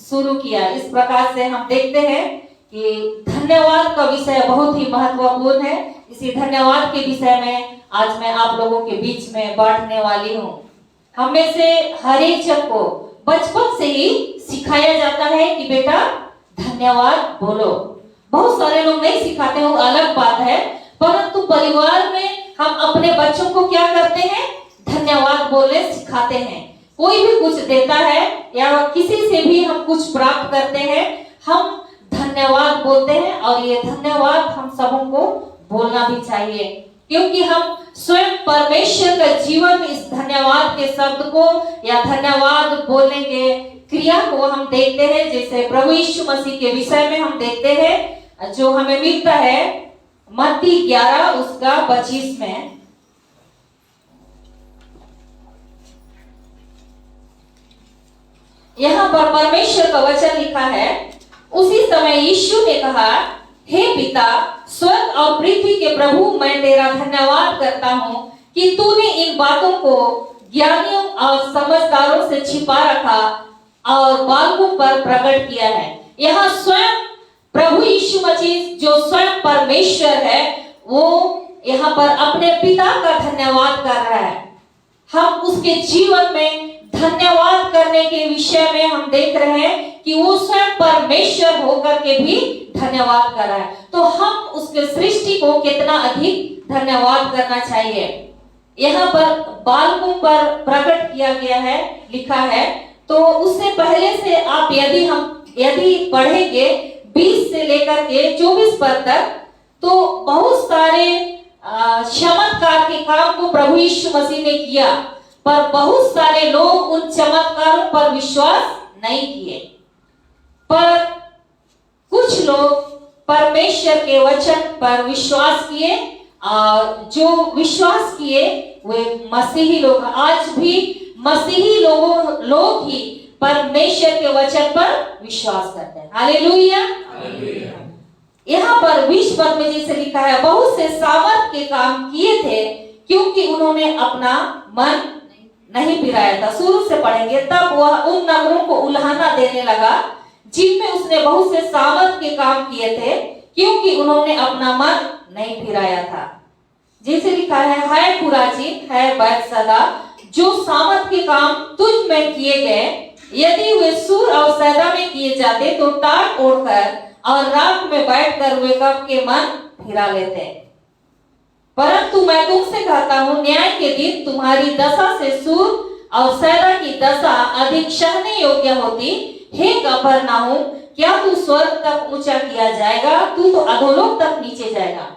शुरू किया। इस प्रकार से हम देखते हैं कि धन्यवाद का विषय बहुत ही महत्वपूर्ण है। इसी धन्यवाद के विषय में आज मैं आप लोगों के बीच में बांटने वाली हूँ। हम में से हर एक जन को बचपन से ही सिखाया जाता है कि बेटा धन्यवाद बोलो। बहुत सारे लोग नहीं सिखाते हो, अलग बात है, परंतु परिवार में हम अपने बच्चों को क्या करते हैं, धन्यवाद बोलने सिखाते हैं। कोई भी कुछ देता है या किसी से भी हम कुछ प्राप्त करते हैं, हम धन्यवाद बोलते हैं। और ये धन्यवाद हम सबों को बोलना भी चाहिए, क्योंकि हम स्वयं परमेश्वर का जीवन इस धन्यवाद के शब्द को या धन्यवाद बोलने के क्रिया को हम देखते हैं। जैसे प्रभु यीशु मसीह के विषय में हम देखते हैं, जो हमें मिलता है मत्ती 11 उसका 25 में। यहाँ पर परमेश्वर का वचन लिखा है, उसी समय यीशु ने कहा, हे पिता, स्वर्ग और पृथ्वी के प्रभु, मैं तेरा धन्यवाद करता हूँ कि तूने इन बातों को ज्ञानियों और समझदारों से छिपा रखा और बालकों पर प्रकट किया है। यहाँ स्वयं प्रभु यीशु मसीह जो स्वयं परमेश्वर है, वो यहाँ पर अपने पिता का धन्यवाद कर रहा है। हम उसके जीवन में धन्यवाद करने के विषय में हम देख रहे हैं कि वो स्वयं परमेश्वर होकर के भी धन्यवाद कर रहा है। तो हम उसके सृष्टि को कितना अधिक धन्यवाद करना चाहिए। यहाँ पर बालकों पर प्रकट किया गया है, लिखा है। तो उससे पहले से आप यदि पढ़ेंगे 20 से लेकर के 24 पद तक, तो बहुत सारे चमत्कार के काम को प्रभु यीशु मसीह ने किया, पर बहुत सारे लोग उन चमत्कारों पर विश्वास नहीं किए। पर कुछ लोग परमेश्वर के वचन पर विश्वास किए, और जो विश्वास किए वे मसीही लोग। आज भी मसीही लोग ही परमेश्वर के वचन पर विश्वास करते हैं। हालेलुया। यहाँ पर 20 पद में जैसे लिखा है, बहुत से सामर्थ के काम किए थे, क्योंकि उन्होंने अपना मन नहीं फिराया था। शुरू से पढ़ेंगे। तब वह उन नगरों को उल्हाना देने लगा जिनमें उसने बहुत से सामर्थ के काम किए थे, क्योंकि उन्होंने अपना मन नहीं फिराया था। जैसे लिखा है खुराजीन, है बैतसदा, जो सामर्थ के काम तुझ में किए गए, यदि वे सूर और सैदा में किए जाते तो टाट ओढ़कर और रात में बैठकर वे कब के मन फिरा लेते। परंतु मैं तुमसे कहता हूँ, न्याय के दिन तुम्हारी दशा से सूर और सैदा की दशा अधिक सहने योग्य होती। हे कफरनहूम, क्या तू स्वर्ग तक ऊंचा किया जाएगा? तू तो अधोलोक तक नीचे जाएगा।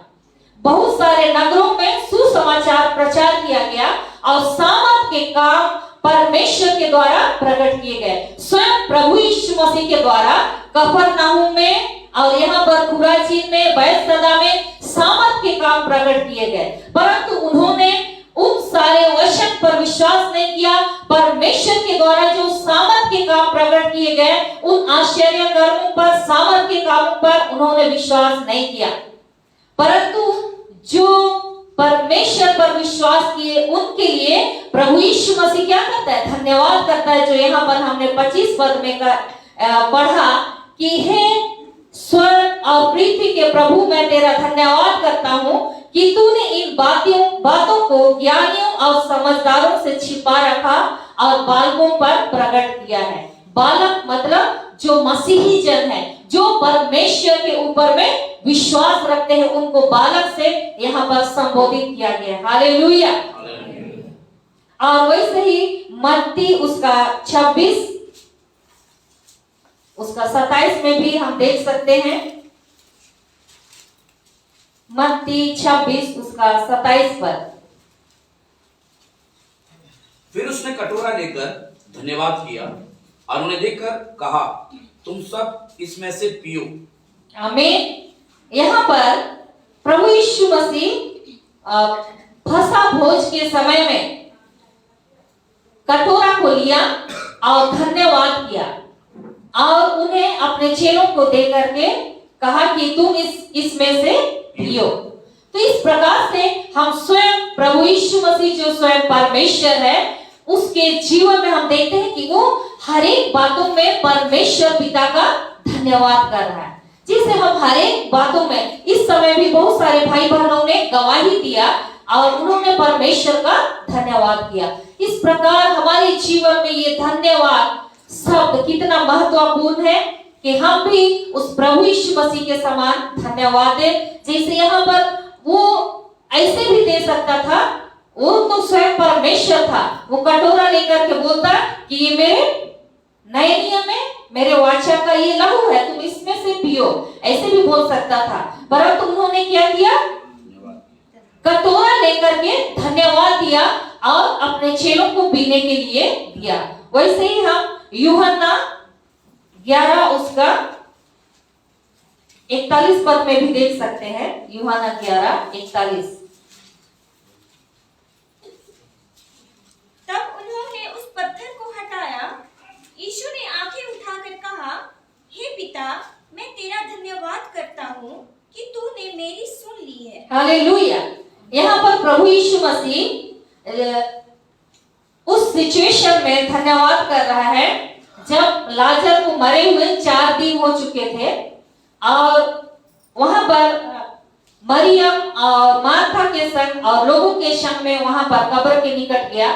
बहुत सारे नगरों में सुसमाचार प्रचार किया गया और सामर्थ के काम परमेश्वर के द्वारा प्रकट किए गए। स्वयं प्रभु यीशु मसीह के द्वारा कफरनहूम में और यहाँ पर खुराजीन में, बैतसदा में सामर्थ के काम प्रकट किए गए, परंतु उन्होंने उन सारे वचन पर विश्वास नहीं किया। परमेश्वर के द्वारा जो सामर्थ के काम प्रकट किए गए, उन आश्चर्य कर्मों पर, सामर्थ के कामों पर उन्होंने विश्वास नहीं किया। परंतु जो परमेश्वर पर विश्वास किए, उनके लिए प्रभु यीशु मसीह क्या करता है? धन्यवाद करता है। जो यहाँ पर हमने 25 पद में पढ़ा कि हे स्वर्ग और पृथ्वी के प्रभु, मैं तेरा धन्यवाद करता हूँ कि तूने इन बातों को ज्ञानियों और समझदारों से छिपा रखा और बालकों पर प्रकट किया है। बालक मतलब जो मसीही जन है, जो परमेश्वर के ऊपर में विश्वास रखते हैं, उनको बालक से यहाँ पर संबोधित किया गया। हालेलुया। और वैसे ही मत्ती उसका 26 उसका 27 में भी हम देख सकते हैं। मत्ती 26 उसका 27 पर। फिर उसने कटोरा लेकर धन्यवाद किया और उन्हें देकर कहा, तुम सब इसमें से पियो। आमीन। यहाँ पर प्रभु यीशु मसीह फसह भोज के समय में कटोरा को लिया और धन्यवाद किया और उन्हें अपने चेलों को दे करके कहा कि तुम इसमें से पियो। तो इस प्रकार से हम स्वयं प्रभु यीशु मसीह जो स्वयं परमेश्वर है उसके जीवन में हम देखते हैं कि वो हर एक बातों में परमेश्वर पिता का धन्यवाद कर रहा है। जिसे हम हर एक बातों में इस समय भी बहुत सारे भाई बहनों ने गवाही दिया और उन्होंने परमेश्वर का धन्यवाद किया। इस प्रकार हमारे जीवन में ये धन्यवाद शब्द कितना महत्वपूर्ण है कि हम भी उस प्रभु यीशु मसीह के समान धन्यवाद दें। जैसे यहाँ पर वो ऐसे भी दे सकता था, वो तो स्वयं परमेश्वर था, वो कटोरा लेकर के बोलता कि ये मेरे नए नियम में मेरे वाचा का ये लहू है, तुम इसमें से पियो, ऐसे भी बोल सकता था। परंतु उन्होंने क्या किया? कटोरा लेकर के धन्यवाद दिया और अपने चेलों को पीने के लिए दिया। वैसे ही हम यूहन्ना 11 उसका 41 पद में भी देख सकते हैं। यूहन्ना 11:41। तब उन्होंने उस पत्थर को हटाया। यीशु ने आंखें उठाकर कहा, हे पिता, मैं तेरा धन्यवाद करता हूँ कि तूने मेरी सुन ली है। हालेलुया। यहाँ पर प्रभु यीशु मसीह उस सिचुएशन में धन्यवाद कर रहा है जब लाजर को मरे हुए 4 दिन हो चुके थे और वहां पर मरियम और मार्था के संग और लोगों के संग में वहां पर कब्र के निकट गया।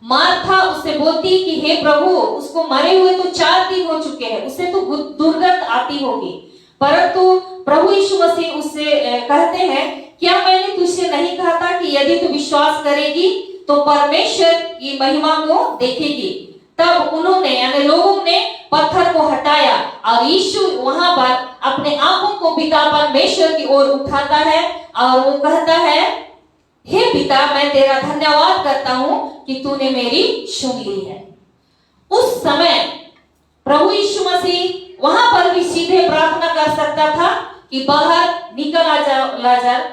मार्था उससे बोलती कि हे प्रभु, उसको मरे हुए तो 4 दिन हो चुके हैं, उससे तो दुर्गंध आती होगी। परंतु प्रभु यीशु मसीह उससे कहते हैं, क्या मैंने तुझसे नहीं कहा था कि यदि तू विश्वास करेगी तो परमेश्वर की महिमा को देखेगी। तब उन्होंने यानी लोगों ने पत्थर को हटाया और यीशु वहां पर अपने आंखों को पिता परमेश्वर की ओर उठाता है और वो कहता है, हे पिता, मैं तेरा धन्यवाद करता हूँ कि तूने मेरी सुन ली है। उस समय प्रभु यीशु मसीह वहां पर भी सीधे प्रार्थना कर सकता था कि बाहर निकल आ जा लाजर,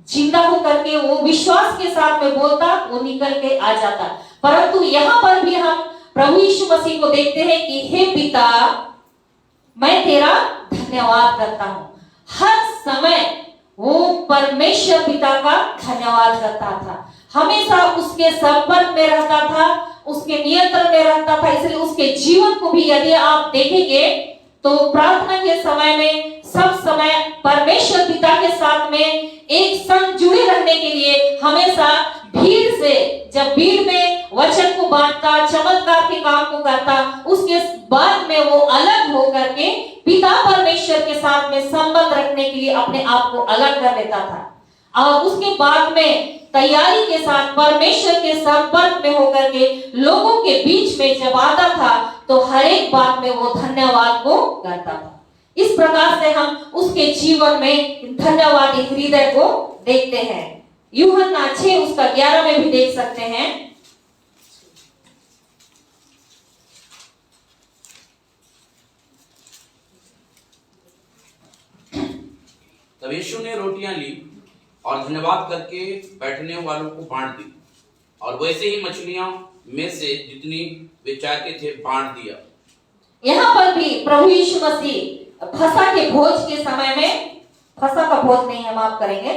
जिंदा होकर के वो विश्वास के साथ में बोलता, वो निकल के आ जाता। परंतु यहाँ पर भी हम प्रभु यीशु मसीह को देखते हैं कि हे पिता, मैं तेरा धन्यवाद करता हूँ। हर समय वो परमेश्वर पिता का धन्यवाद करता था, हमेशा उसके संपर्क में रहता था, उसके नियंत्रण में रहता था। इसलिए उसके जीवन को भी यदि आप देखेंगे तो प्रार्थना के समय में सब समय परमेश्वर पिता के साथ में एक संग जुड़े रहने के लिए हमेशा भीड़ से, जब भीड़ में वचन को बांटता, चमत्कार के काम को करता, उसके बाद में वो अलग होकर के पिता परमेश्वर के साथ में संबंध रखने के लिए अपने आप को अलग कर लेता था और उसके बाद में तैयारी के साथ परमेश्वर के संपर्क में होकर के लोगों के बीच में जब आता था तो हर एक बात में वो धन्यवाद को करता था। इस प्रकार से हम उसके जीवन में धन्यवादी हृदय को देखते हैं। यूहन्ना 6 उसका 11 में भी देख सकते हैं। तब यीशु ने रोटियां ली और धन्यवाद करके बैठने वालों को बांट दी और वैसे ही मछलियां में से जितनी वे चाहते थे बांट दिया। यहाँ पर भी प्रभु यीशु मसीह फसह के भोज के समय में, फसह का भोज नहीं है, माफ करेंगे,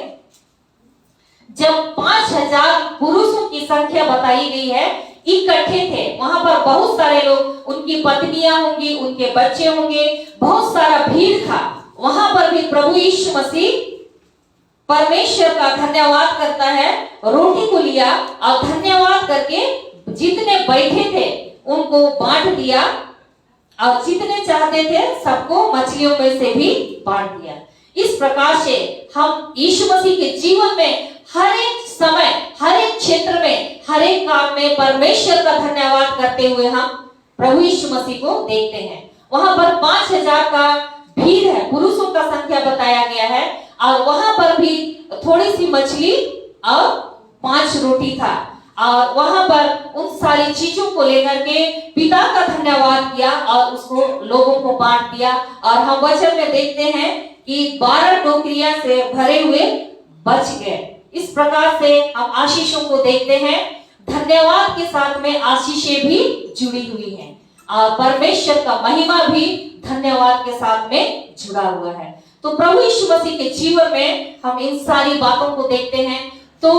जब 5000 पुरुषों की संख्या बताई गई है, इकट्ठे थे, वहां पर बहुत सारे लोग, उनकी पत्नियां होंगी, उनके बच्चे होंगे, बहुत सारा भीड़ था। वहां पर भी प्रभु यीशु मसीह परमेश्वर का धन्यवाद करता है, रोटी को लिया और धन्यवाद करके जितने बैठे थे उनको बांट दिया और जितने चाहते थे सबको मछलियों में से भी बांट दिया। इस प्रकार से हम यीशु मसीह के जीवन में हर एक समय, हर एक क्षेत्र में, हर एक काम में परमेश्वर का धन्यवाद करते हुए हम प्रभु यीशु मसीह को देखते हैं। वहां पर 5000 का भीड़ है, पुरुषों का संख्या बताया गया है, और वहां पर भी थोड़ी सी मछली और 5 रोटी था, और वहां पर उन सारी चीजों को लेकर के पिता का धन्यवाद किया और उसको लोगों को बांट दिया। और हम वचन में देखते हैं कि 12 टोकरियां से भरे हुए बच गए। इस प्रकार से हम आशीषों को देखते हैं, धन्यवाद के साथ में आशीषें भी जुड़ी हुई हैं, और परमेश्वर का महिमा भी धन्यवाद के साथ में जुड़ा हुआ है। तो प्रभु यीशु मसीह के जीवन में हम इन सारी बातों को देखते हैं। तो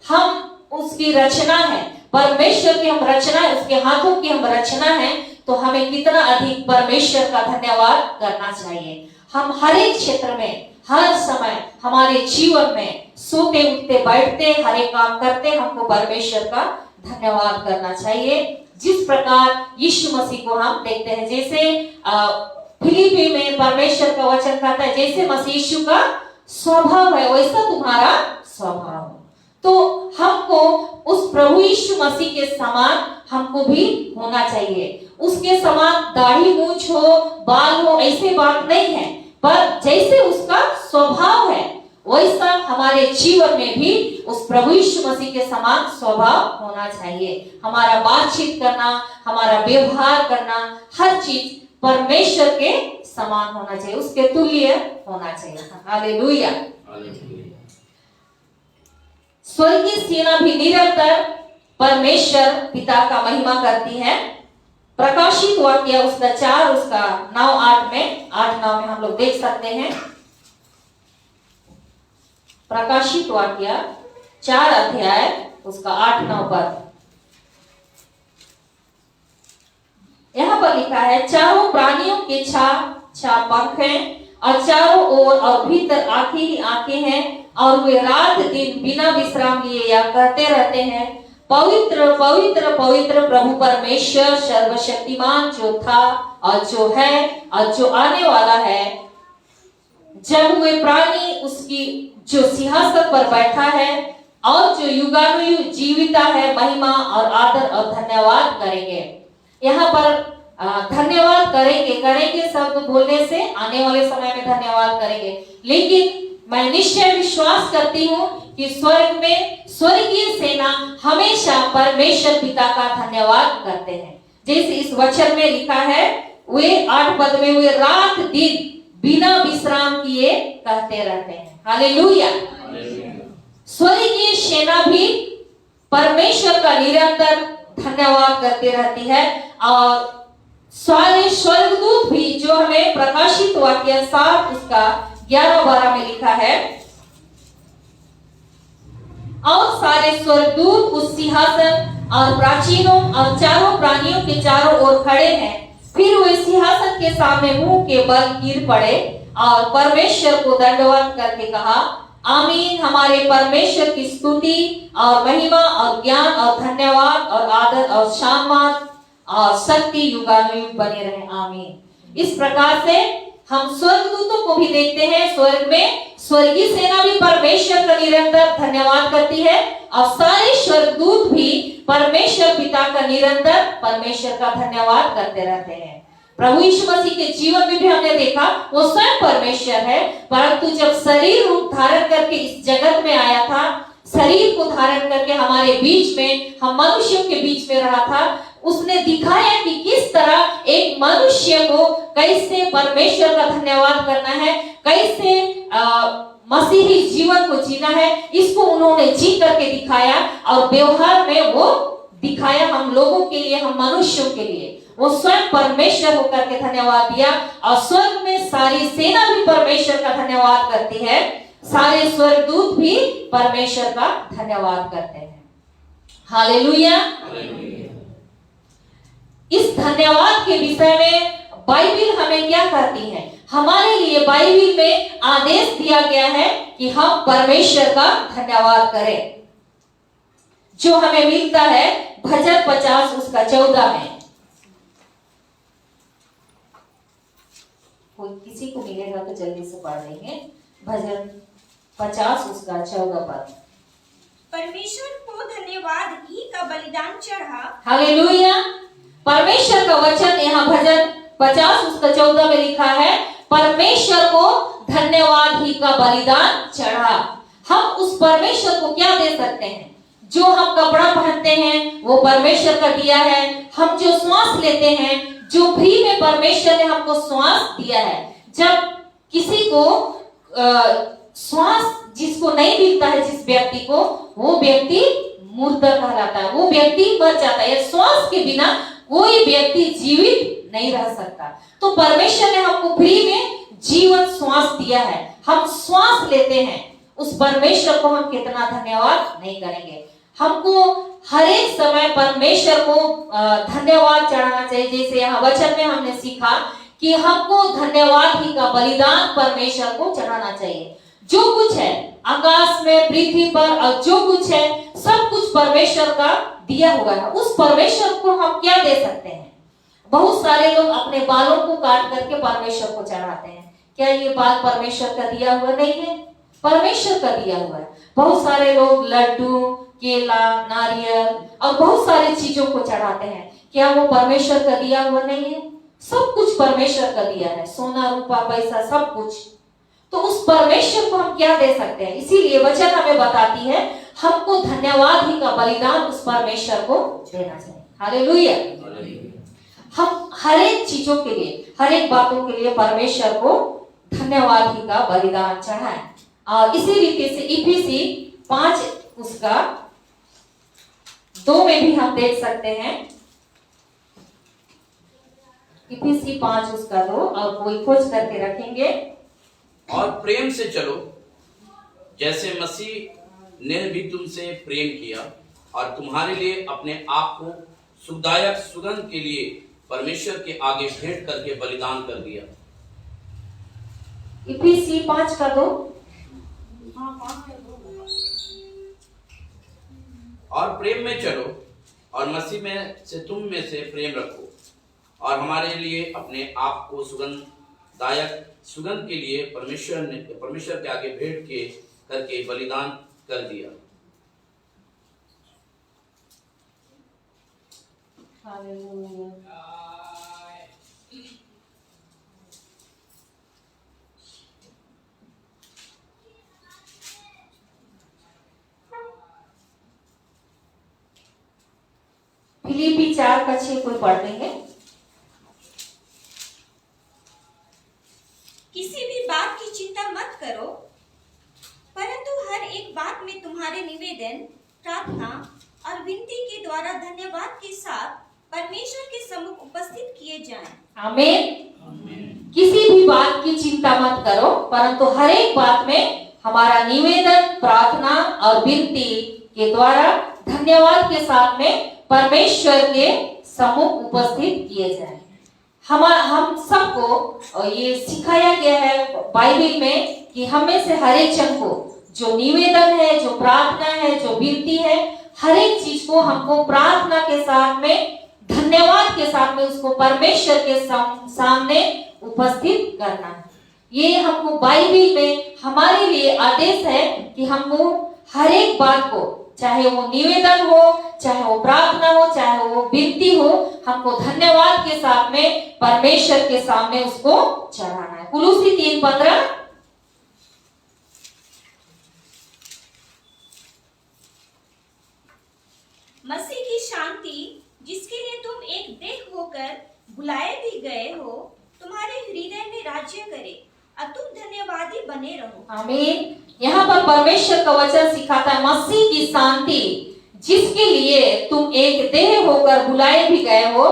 हम उसकी रचना है, परमेश्वर की हम रचना है, उसके हाथों की हम रचना है, तो हमें कितना अधिक परमेश्वर का धन्यवाद करना चाहिए। हम हर एक क्षेत्र में, हर समय हमारे जीवन में सोते उठते बैठते हर एक काम करते हमको परमेश्वर का धन्यवाद करना चाहिए। जिस प्रकार यीशु मसीह को हम देखते हैं, जैसे फिलिपी में परमेश्वर का वचन कहता है, जैसे मसीह यीशु का स्वभाव है वैसा तुम्हारा स्वभाव हो। तो हमको उस प्रभु यीशु मसीह के समान हमको भी होना चाहिए। उसके समान दाढ़ी मूंछ हो, बाल हो, ऐसे बात नहीं है, पर जैसे उसका स्वभाव है वैसा हमारे जीवन में भी उस प्रभु यीशु मसीह के समान स्वभाव होना चाहिए। हमारा बातचीत करना, हमारा व्यवहार करना, हर चीज परमेश्वर के समान होना चाहिए, उसके तुल्य होना चाहिए। हालेलुया। स्वर्गीय सेना भी निरंतर परमेश्वर पिता का महिमा करती है। प्रकाशित वाक्य उसका 4 उसका 9-8 में 8-9 में हम लोग देख सकते हैं। प्रकाशित वाक्य 4 अध्याय उसका 8-9 पर यहाँ पर लिखा है, चारों प्राणियों के छा पंख हैं और चारों ओर और भीतर आंखें ही आंखें हैं, और वे रात दिन बिना विश्राम लिए यह कहते रहते हैं, पवित्र पवित्र पवित्र प्रभु परमेश्वर सर्वशक्तिमान, जो था और जो है और जो आने वाला है। जब वे प्राणी उसकी जो सिंहासन पर बैठा है और जो युगानुयुग जीविता है, महिमा और आदर और धन्यवाद करेंगे। यहाँ पर धन्यवाद करेंगे शब्द बोलने से आने वाले समय में धन्यवाद करेंगे, लेकिन मैं निश्चय विश्वास करती हूँ कि स्वर्ग में स्वर्गीय सेना हमेशा परमेश्वर पिता का धन्यवाद करते हैं। जैसे इस वचन में लिखा है, वे 8 पद में वे रात दिन बिना विश्राम किए कहते रहते हैं। हालेलुया। स्वर्गीय सेना भी परमेश्वर का निरंतर धन्यवाद करते रहती है, और सारे स्वर्गदूत भी, जो हमें प्रकाशित वाक्य 7 उसका 11-12 में लिखा है, और सारे स्वर्गदूत उस सिंहासन और प्राचीनों और चारों प्राणियों के चारों ओर खड़े हैं। फिर वे सिंहासन के सामने मुंह के बल गिर पड़े और परमेश्वर को दंडवत करके कहा, आमीन। हमारे परमेश्वर की स्तुति और महिमा और ज्ञान और धन्यवाद और आदर और सम्मान और शक्ति युगानुयुग बने रहे, आमीन। इस प्रकार से हम स्वर्गदूतों को भी देखते हैं। स्वर्ग में स्वर्गीय सेना भी परमेश्वर का निरंतर धन्यवाद करती है, और सारे स्वर्गदूत भी परमेश्वर पिता का निरंतर परमेश्वर का धन्यवाद करते रहते हैं। प्रभु यीशु मसीह के जीवन में भी हमने देखा वो स्वयं परमेश्वर है, परंतु जब शरीर रूप धारण करके इस जगत में आया था, शरीर को धारण करके हमारे बीच में, हम मनुष्यों के बीच में रहा था, उसने दिखाया कि किस तरह एक मनुष्य को कैसे परमेश्वर का धन्यवाद करना है, कैसे मसीही जीवन को जीना है। इसको उन्होंने जी करके दिखाया और व्यवहार में वो दिखाया हम लोगों के लिए, हम मनुष्यों के लिए। वो स्वयं परमेश्वर होकर के धन्यवाद दिया, और स्वर्ग में सारी सेना भी परमेश्वर का धन्यवाद करती है, सारे स्वर्गदूत भी परमेश्वर का धन्यवाद करते हैं। हालेलुया। इस धन्यवाद के विषय में बाइबिल हमें क्या कहती है? हमारे लिए बाइबिल में आदेश दिया गया है कि हम परमेश्वर का धन्यवाद करें, जो हमें मिलता है भजन 50 उसका 14 में। कोई किसी को मिलेगा तो जल्दी से पढ़ लेंगे। भजन 50 उसका 14 पद। परमेश्वर को धन्यवाद घी का बलिदान चढ़ा। हालेलुया। परमेश्वर का वचन यहाँ भजन 50 उसका 14 में लिखा है, परमेश्वर को धन्यवाद ही का बलिदान चढ़ा। हम उस परमेश्वर को क्या दे सकते हैं? जो हम कपड़ा पहनते हैं वो परमेश्वर का दिया है। हम जो श्वास लेते हैं, जो फ्री में परमेश्वर ने हमको श्वास दिया है। जब किसी को श्वास जिसको नहीं मिलता है, जिस व्यक्ति को, वो व्यक्ति मुर्दा कहलाता है, वो व्यक्ति मर जाता है। श्वास के बिना कोई व्यक्ति जीवित नहीं रह सकता। तो परमेश्वर ने हमको फ्री में जीवन श्वास दिया है, हम श्वास लेते हैं। उस परमेश्वर को हम कितना धन्यवाद नहीं करेंगे। हमको हर एक समय परमेश्वर को धन्यवाद चढ़ाना चाहिए। जैसे यहाँ वचन में हमने सीखा कि हमको धन्यवाद ही का बलिदान परमेश्वर को चढ़ाना चाहिए। जो कुछ है आकाश में, पृथ्वी पर, और जो कुछ है सब कुछ परमेश्वर का दिया हुआ है। उस परमेश्वर को हम क्या दे सकते हैं? बहुत सारे लोग अपने बालों को काट करके परमेश्वर को चढ़ाते हैं। क्या ये बाल परमेश्वर का दिया हुआ नहीं है? परमेश्वर का दिया हुआ है। बहुत सारे लोग लड्डू, केला, नारियल और बहुत सारी चीजों को चढ़ाते हैं। क्या वो परमेश्वर का दिया हुआ नहीं है? सब कुछ परमेश्वर का दिया है, सोना, रूपा, पैसा, सब कुछ। तो उस परमेश्वर को हम क्या दे सकते हैं? इसीलिए वचन हमें बताती है हमको धन्यवाद ही का बलिदान उस परमेश्वर को देना चाहिए। हालेलुया। हम हर एक चीजों के लिए, हर एक बातों के लिए परमेश्वर को धन्यवाद ही का बलिदान चढ़ाएं। और इसी रीति से इफिसी 5 उसका 2 में भी हम देख सकते हैं। इफिसी 5 उसका 2, और कोई खोज करके रखेंगे। और प्रेम से चलो जैसे मसीह ने भी तुमसे प्रेम किया और तुम्हारे लिए अपने आप को सुखदायक सुगंध के लिए परमेश्वर के आगे भेंट करके बलिदान कर दिया। इफिसी 5 का 2। और प्रेम में चलो और मसीह में से तुम में से प्रेम रखो और हमारे लिए अपने आप को सुगंधदायक सुगंध के लिए परमेश्वर के आगे भेंट के करके बलिदान कर दिया। फिलिपी 4 का 6 कोई पढ़ देंगे? किसी भी बात की चिंता मत करो, परंतु हर एक बात में तुम्हारे निवेदन, प्रार्थना और विनती के द्वारा धन्यवाद के साथ परमेश्वर के सम्मुख उपस्थित किए जाएं। आमीन। किसी भी बात की चिंता मत करो, परंतु हर एक बात में हमारा निवेदन, प्रार्थना और विनती के द्वारा धन्यवाद के साथ में परमेश्वर के सम्मुख उपस्थित किए जाएं। हम सबको ये सिखाया गया है बाइबल में कि हमें से हर एक जन को जो निवेदन है, जो प्रार्थना है, जो विनती है, हर एक चीज को हमको प्रार्थना के साथ में, धन्यवाद के साथ में उसको परमेश्वर के सामने उपस्थित करना है। ये हमको बाइबल में हमारे लिए आदेश है कि हमको हर एक बात को, चाहे वो निवेदन हो, चाहे वो प्रार्थना हो, चाहे वो विनती हो, हमको धन्यवाद के साथ में परमेश्वर के सामने उसको चढ़ाना है। कुलूसी 3:15। मसीह की शांति जिसके लिए तुम एक देह होकर बुलाए भी गए हो, तुम्हारे हृदय में राज्य करे और तुम धन्यवादी बने रहो। आमीन। यहाँ पर परमेश्वर का वचन सिखाता है मसीह की शांति जिसके लिए तुम एक देह होकर बुलाए भी गए हो,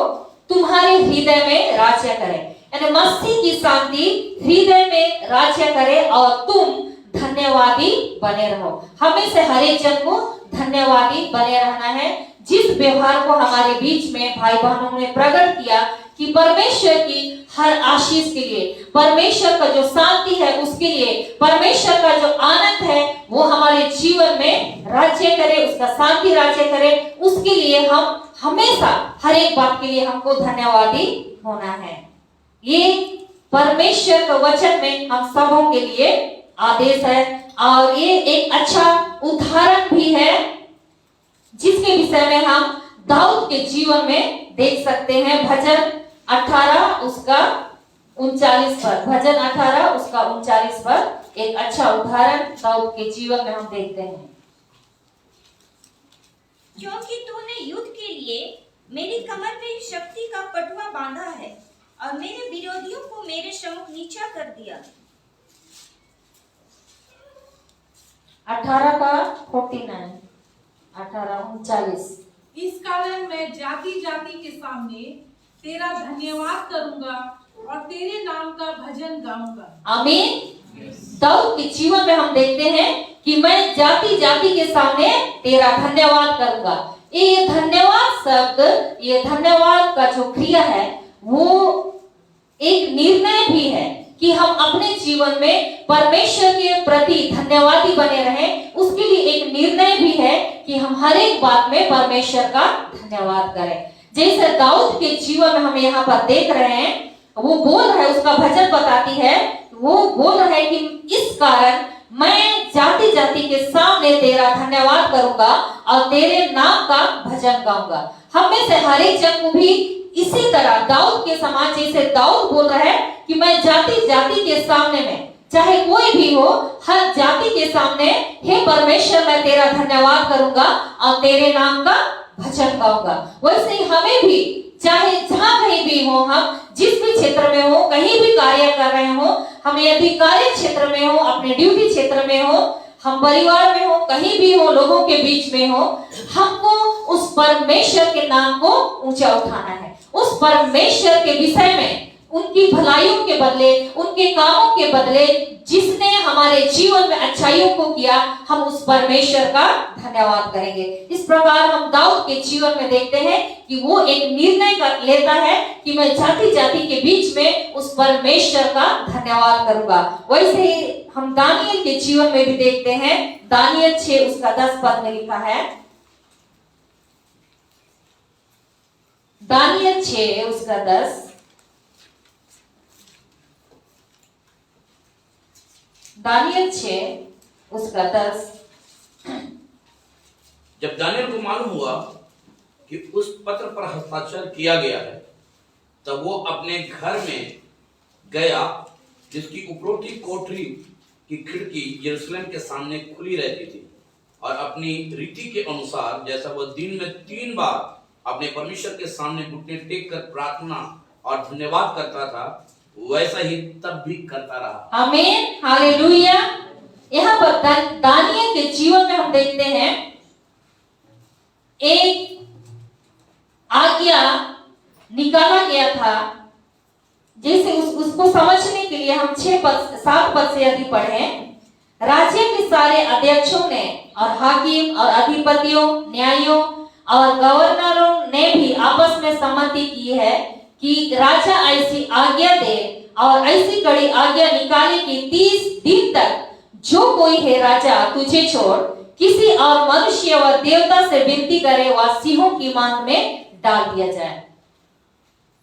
तुम्हारे हृदय में राज्य करे। यानी मसीह की शांति हृदय में राज्य करे और तुम धन्यवादी बने रहो। हमें से हर एक जन को धन्यवादी बने रहना है। जिस व्यवहार को हमारे बीच में भाई बहनों ने प्रकट किया कि परमेश्वर की हर आशीष के लिए, परमेश्वर का जो शांति है उसके लिए, परमेश्वर का जो आनंद है वो हमारे जीवन में राज्य करे, उसका शांति राज्य करे, उसके लिए हम हमेशा हर एक बात के लिए हमको धन्यवादी होना है। ये परमेश्वर का वचन में हम सबों के लिए आदेश है और ये एक अच्छा उदाहरण भी है जिसके विषय में हम दाऊद के जीवन में देख सकते हैं। भजन 18 उसका 39 पर, भजन 18 उसका 39 पर एक अच्छा उदाहरण दाऊद के जीवन में हम देखते हैं। क्योंकि तूने युद्ध के लिए मेरी कमर में शक्ति का पटुआ बांधा है और मेरे विरोधियों को मेरे सम्मुख नीचा कर दिया। 18 का 49, 18:39। इस कारण मैं जाति जाति के सामने तेरा धन्यवाद करूंगा और तेरे नाम का भजन गाऊंगा। आमीन। दाऊद के जीवन में हम देखते हैं कि मैं जाति जाति के सामने तेरा धन्यवाद करूंगा। ये धन्यवाद शब्द, ये धन्यवाद का जो क्रिया है वो एक निर्णय भी है कि हम अपने जीवन में परमेश्वर के प्रति धन्यवादी बने रहें। उसके लिए एक निर्णय भी है कि हम हर एक बात में परमेश्वर का धन्यवाद करें। जैसे दाऊद के जीवन में हम यहाँ पर देख रहे हैं, वो बोल रहा है, उसका भजन बताती है, वो बोल रहा है कि इस कारण मैं जाति जाति के सामने तेरा धन्यवाद करूंगा और तेरे नाम का भजन गाऊंगा। हम में से हर एक जन को भी इसी तरह दाऊद के समान, जैसे दाऊद बोल रहा है कि मैं जाति जाति के सामने में, चाहे कोई भी हो, हर जाति के सामने हे परमेश्वर मैं तेरा धन्यवाद करूंगा और तेरे नाम का भजन गाऊंगा। वैसे ही हमें भी चाहे जहां कहीं भी हो, हम जिस भी क्षेत्र में हो, कहीं भी कार्य कर रहे हो, हम यदि कार्य क्षेत्र में हो, अपने ड्यूटी क्षेत्र में हो, हम परिवार में हो, कहीं भी हो, लोगों के बीच में हो, हमको उस परमेश्वर के नाम को ऊंचा उठाना है। उस परमेश्वर के विषय में, उनकी भलाइयों के बदले, उनके कामों के बदले, जिसने हमारे जीवन में अच्छाइयों को किया, हम उस परमेश्वर का धन्यवाद करेंगे। इस प्रकार हम दाऊद के जीवन में देखते हैं कि वो एक निर्णय लेता है कि मैं जाति जाति के बीच में उस परमेश्वर का धन्यवाद करूंगा। वैसे ही हम दानियल के जीवन में भी देखते हैं। दानियल 6 उसका 10 पद में लिखा है, दानियल 6 उसका 10, दानियल 6 उसका 10। जब दानियल को मालूम हुआ कि उस पत्र पर हस्ताक्षर किया गया है, तब वो अपने घर में गया, जिसकी उपरोक्ति कोठरी की खिड़की यरूशलेम के सामने खुली रहती थी, और अपनी रीति के अनुसार जैसा वह दिन में 3 बार अपने परमेश्वर के सामने घुटने टेक कर प्रार्थना और धन्यवाद करता था, वैसा ही तब भी करता रहा। आमीन, हालेलुया। यहाँ पर दानियल के जीवन में हम देखते हैं एक आज्ञा निकाला गया था। जैसे उसको समझने के लिए हम 7 पद से यदि पढ़ें, राज्य के सारे अध्यक्षों ने और हाकिम और अधिपतियों, न्यायियों और गवर्नरों ने भी आपस में सहमति की है कि राजा ऐसी आज्ञा दे और ऐसी कड़ी आज्ञा निकाले कि 30 दिन तक जो कोई है राजा तुझे छोड़ किसी और मनुष्य व देवता से विनती करे वह सिंहों की मांग में डाल दिया जाए।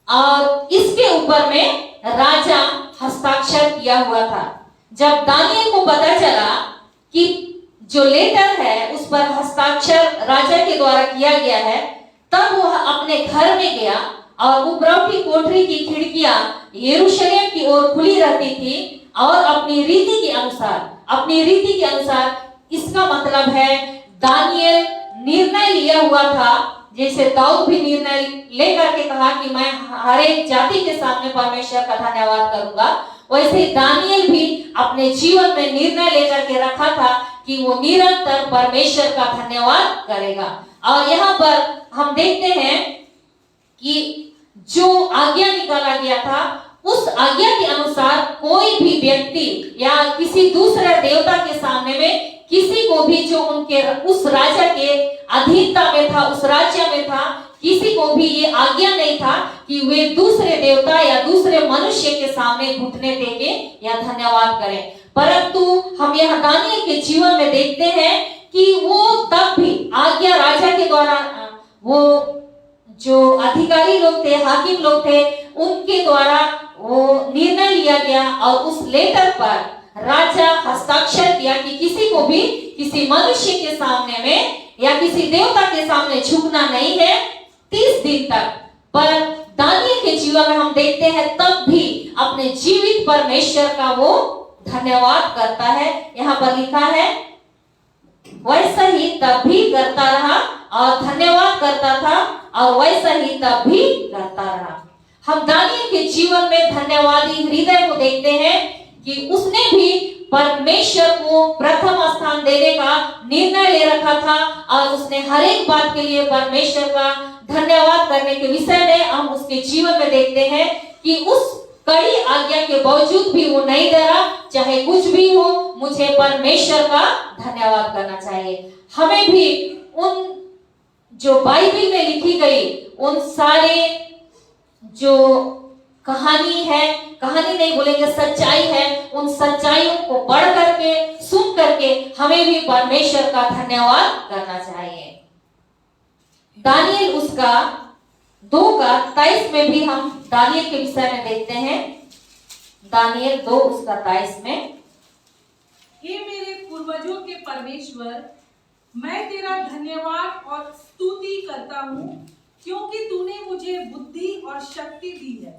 और इसके ऊपर में राजा हस्ताक्षर किया हुआ था। जब दानियल को पता चला कि जो लेटर है उस पर हस्ताक्षर राजा के द्वारा किया गया है, तब वह अपने घर में गया और उपरोक्ति कोठरी की खिड़कियां यरूशलेम की ओर खुली रहती थी और अपनी रीति के अनुसार, इसका मतलब है दानियल निर्णय लिया हुआ था। जैसे दाऊद भी निर्णय लेकर के कहा कि मैं हर एक जाति के सामने परमेश्वर का धन्यवाद करूंगा, वैसे दानियल भी अपने जीवन में निर्णय लेकर के रखा था कि वो निरंतर परमेश्वर का धन्यवाद करेगा। और यहाँ पर हम देखते हैं कि जो आज्ञा निकाला गया था, उस आज्ञा के अनुसार कोई भी व्यक्ति या किसी दूसरे देवता के सामने में किसी को भी जो उनके उस राजा के अधीनता में था, उस राज्य में था, किसी को भी ये आज्ञा नहीं था कि वे दूसरे देवता या दूसरे मनुष्य के सामने घुटने टेके या धन्यवाद करें। परंतु हम यह दानियल के जीवन में देखते हैं कि वो तब भी आज्ञा राजा के द्वारा, वो जो अधिकारी लोग थे, हाकिम लोग थे, उनके द्वारा वो निर्णय लिया गया और उस लेटर पर राजा हस्ताक्षर किया कि किसी को भी किसी मनुष्य के सामने में या किसी देवता के सामने झुकना नहीं है 30 दिन तक। पर दानियल के जीवन में हम देखते हैं तब भी अपने जीवित परमेश्वर का वो धन्यवाद करता है। यहाँ पर लिखा है वैसा ही तब भी करता रहा और धन्यवाद करता था और वैसा ही तब भी करता रहा। हम दानियल के जीवन में धन्यवादी हृदय को देखते हैं कि उसने भी परमेश्वर को प्रथम स्थान देने का निर्णय ले रखा था और उसने हर एक बात के लिए परमेश्वर का धन्यवाद करने के विषय में हम उसके जीवन में देखते हैं कि उस कड़ी आज्ञा के बावजूद भी वो नहीं डरा, चाहे कुछ भी हो मुझे परमेश्वर का धन्यवाद करना चाहिए। हमें भी उन जो बाइबल में लिखी गई उन सारे जो कहानी है, कहानी नहीं बोलेंगे सच्चाई है, उन सच्चाइयों को पढ़ करके सुन करके हमें भी परमेश्वर का धन्यवाद करना चाहिए। दानियल उसका 2:23 में भी हम दानियल के विषय में देखते हैं। दानियल 2:23 में, हे मेरे पूर्वजों के परमेश्वर, मैं तेरा धन्यवाद और स्तुति करता हूँ क्योंकि तूने मुझे बुद्धि और शक्ति दी है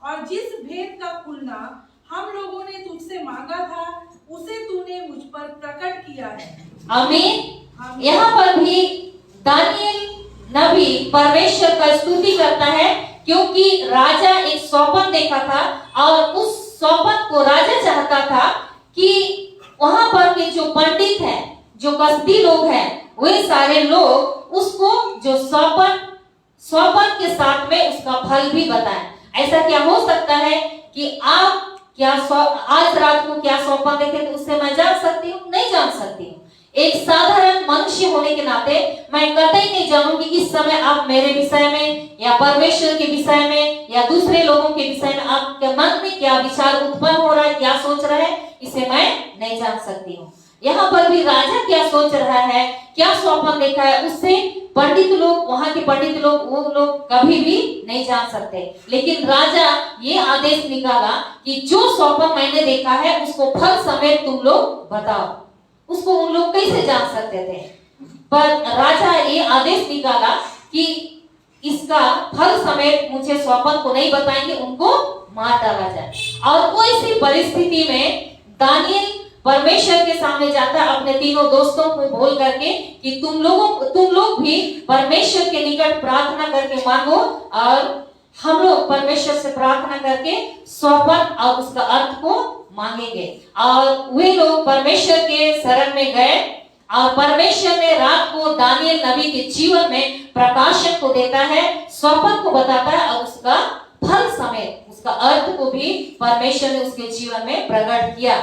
और जिस भेद का खुलना हम लोगों ने तुझसे मांगा था उसे तूने मुझ पर प्रकट किया है। आमीन। यहाँ पर भी दानियल नबी परमेश्वर का स्तुति करता है क्योंकि राजा एक स्वप्न देखा था और उस स्वप्न को राजा चाहता था कि वहां पर के जो पंडित हैं, जो कसदी लोग हैं, वे सारे लोग उसको जो स्वप्न के साथ में उसका फल भी बताएं। ऐसा क्या हो सकता है कि आप क्या आज रात को क्या स्वप्न देखे तो उससे मैं जान सकती हूँ? नहीं जान सकती हूँ। एक साधारण मनुष्य होने के नाते मैं कतई नहीं जानूंगी इस समय आप मेरे विषय में या परमेश्वर के विषय में या दूसरे लोगों के विषय में आपके मन में क्या विचार उत्पन्न हो रहा है, क्या सोच रहा है, इसे मैं नहीं जान सकती हूँ। यहाँ पर भी राजा क्या सोच रहा है, क्या स्वप्न देखा है, उससे पंडित लोग, वहां के पंडित लोग, वो लोग कभी भी नहीं जान सकते। लेकिन राजा ये आदेश निकाला कि जो स्वप्न मैंने देखा है उसको फल समेत तुम लोग बताओ। उसको उन लोग कैसे जान सकते थे? पर राजा ये आदेश निकाला कि इसका फल समेत मुझे स्वप्न को नहीं बताएंगे, उनको मार डाला जाए। और वो इसी परिस्थिति में दानियल परमेश्वर के सामने जाता है अपने तीनों दोस्तों को बोल करके कि तुम लोग भी परमेश्वर के निकट प्रार्थना करके मांगो और हम लोग परमेश्वर से प्रार्थना करके स्वप्न और उसका अर्थ को मांगेंगे। और वे लोग परमेश्वर के शरण में गए और परमेश्वर ने रात को दानियल नबी के जीवन में प्रकाशन को देता है, स्वप्न को बताता है और उसका फल समेत उसका अर्थ को भी परमेश्वर ने उसके जीवन में प्रकट किया।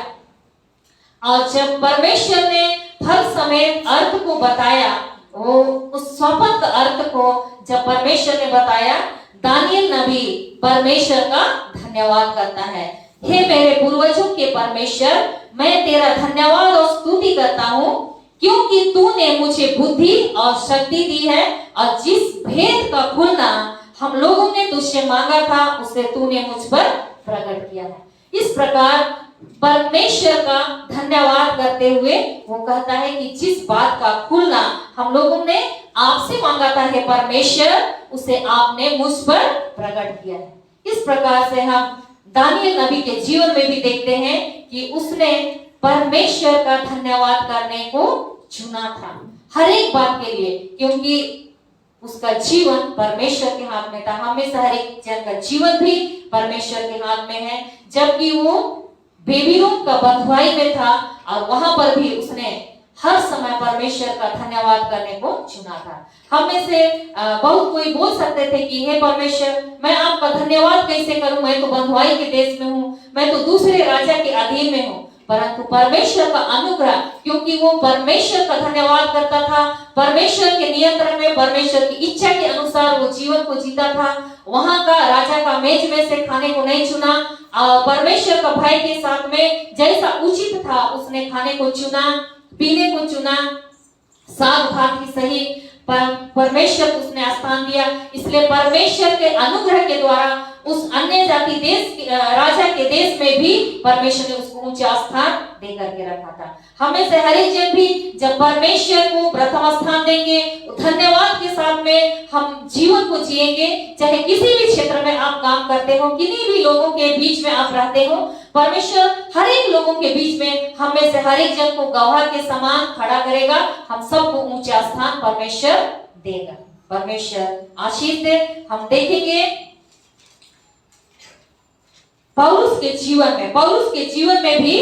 और जब परमेश्वर ने फल समेत अर्थ को बताया, वो उस स्वप्न का अर्थ को जब परमेश्वर ने बताया, दानियल नबी परमेश्वर का धन्यवाद करता है। हे मेरे पूर्वजों के परमेश्वर, मैं तेरा धन्यवाद और स्तुति करता हूँ क्योंकि तूने मुझे बुद्धि और शक्ति दी है और जिस भेद का खुलना हम लोगों ने तुझसे मांगा था उसे तूने मुझ पर प्रकट किया है। इस प्रकार परमेश्वर का धन्यवाद करते हुए वो कहता है कि जिस बात का खुलना हम लोगों ने आपसे मांगा था हे परमेश्वर, उसे आपने मुझ पर प्रकट किया है। इस प्रकार से हम दानियल नबी के जीवन में भी देखते हैं कि उसने परमेश्वर का धन्यवाद करने को चुना था हर एक बात के लिए, क्योंकि उसका जीवन परमेश्वर के हाथ में था। हमेशा हर एक जन का जीवन भी परमेश्वर के हाथ में है। जबकि वो बेबीलोन का बंधुआई में था और वहां पर भी उसने हर समय परमेश्वर का धन्यवाद करने को चुना था। हम में से बहुत कोई बोल सकते थे कि हे परमेश्वर, मैं आपका धन्यवाद कैसे करूं, मैं तो बंधुआई के देश में हूं, मैं तो दूसरे राजा के अधीन में हूं। परंतु परमेश्वर का अनुग्रह, क्योंकि वो परमेश्वर का धन्यवाद करता था, परमेश्वर के नियंत्रण में, परमेश्वर की इच्छा के अनुसार वो जीवन को जीता था। वहां का राजा का मेज में से खाने को नहीं चुना, परमेश्वर का भाई के साथ में जैसा उचित था उसने खाने को चुना, पीने को चुना, साग भात की सही परमेश्वर को उसने स्थान दिया। इसलिए परमेश्वर के अनुग्रह के द्वारा उस अन्य जाति देश राजा के देश में भी परमेश्वर ने उसको ऊंचा स्थान दे करके रखा था। हमें से हर एक जन भी जब परमेश्वर को प्रथम स्थान देंगे, धन्यवाद के साथ में हम जीवन को जिएंगे। चाहे किसी भी क्षेत्र में आप काम करते हो, किन्हीं भी लोगों के बीच में आप रहते हो, परमेश्वर हर एक लोगों के बीच में हम में से हर एक जन को गवाह के समान खड़ा करेगा। हम सबको ऊंचा स्थान परमेश्वर देगा। परमेश्वर आशीष दे। हम देखेंगे पौलुस के जीवन में भी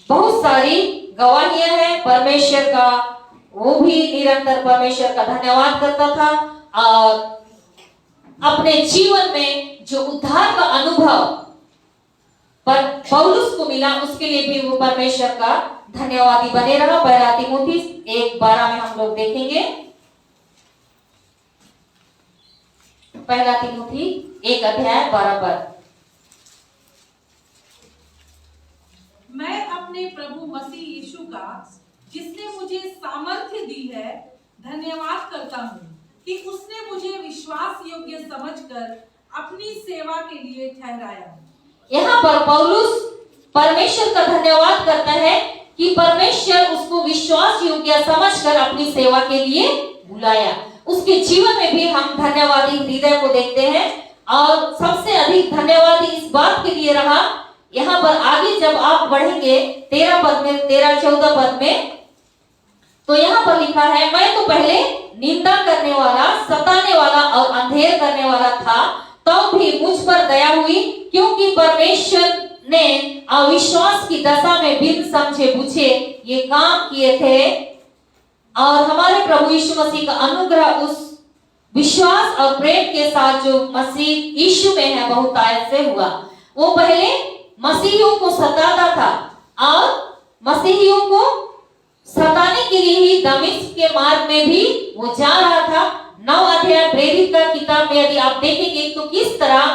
बहुत सारी गवाहियां हैं परमेश्वर का। वो भी निरंतर परमेश्वर का धन्यवाद करता था और अपने जीवन में जो उद्धार का अनुभव पर पौलुस को मिला, उसके लिए भी वो परमेश्वर का धन्यवादी बने रहा। पहला तीमुथी 1:12 में हम लोग देखेंगे। पहला तीमुथी 1:12 मैं अपने प्रभु मसीह यीशु का, जिसने मुझे सामर्थ्य दी है, धन्यवाद करता हूँ कि उसने मुझे विश्वास योग्य समझकर अपनी सेवा के लिए ठहराया। यहाँ पर पौलुस परमेश्वर का धन्यवाद करता है कि परमेश्वर उसको विश्वास योग्य समझकर अपनी सेवा के लिए बुलाया। उसके जीवन में भी हम धन्यवादी हृदय को देखते हैं और सबसे अधिक धन्यवादी इस बात के लिए रहा। यहाँ पर आगे जब आप बढ़ेंगे 13-14 पद में, तो यहाँ पर लिखा है, मैं तो पहले निंदा करने वाला, सताने वाला और अंधेर करने वाला था, तब भी मुझ पर दया हुई, क्योंकि परमेश्वर ने अविश्वास की दशा में बिन समझे बुझे ये काम किए थे और हमारे प्रभु यीशु मसीह का अनुग्रह उस विश्वास और प्रेम के साथ जो मसीह यीशु में है बहुतायत से हुआ। वो पहले मसीहियों को सताता था और मसीहियों को सताने के लिए ही दमिश्क के मार्ग में भी वो जा रहा था। 9 अध्याय प्रेरित का किताब में यदि आप देखेंगे तो किस तरह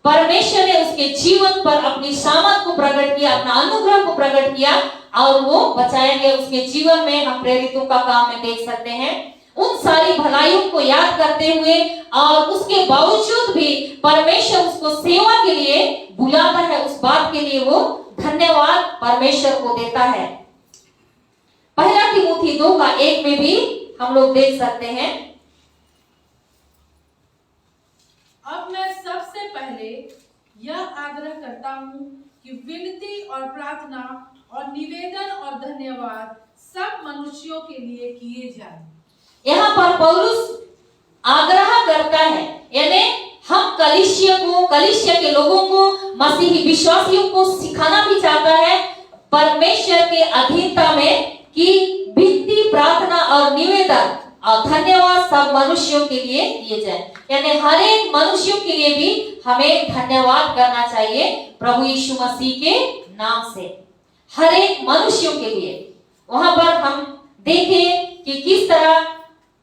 परमेश्वर ने उसके जीवन पर अपनी सामर्थ को प्रकट किया, अपना अनुग्रह को प्रकट किया और वो बचाया गया। उसके जीवन में हम प्रेरितों का काम में देख सकते हैं। उन सारी भलाइयों को याद करते हुए और उसके बावजूद भी परमेश्वर उसको सेवा के लिए बुलाता है, उस बात के लिए वो धन्यवाद परमेश्वर को देता है। पहला तीमुथी 2:1 में भी हम लोग देख सकते हैं। अब मैं सबसे पहले यह आग्रह करता हूँ कि विनती और प्रार्थना और निवेदन और धन्यवाद सब मनुष्यों के लिए किए जाएं। यहाँ पर पौलुस आग्रह करता है, यानी हम कलीसिया के लोगों को, मसीही विश्वासियों को सिखाना भी चाहता है परमेश्वर के अधीनता में कि विनती, प्रार्थना और निवेदन और धन्यवाद सब मनुष्यों के लिए किए जाए। यानी हर एक मनुष्यों के लिए भी हमें धन्यवाद करना चाहिए प्रभु यीशु मसीह के नाम से, हर एक मनुष्यों के लिए। वहां पर हम देखें कि किस तरह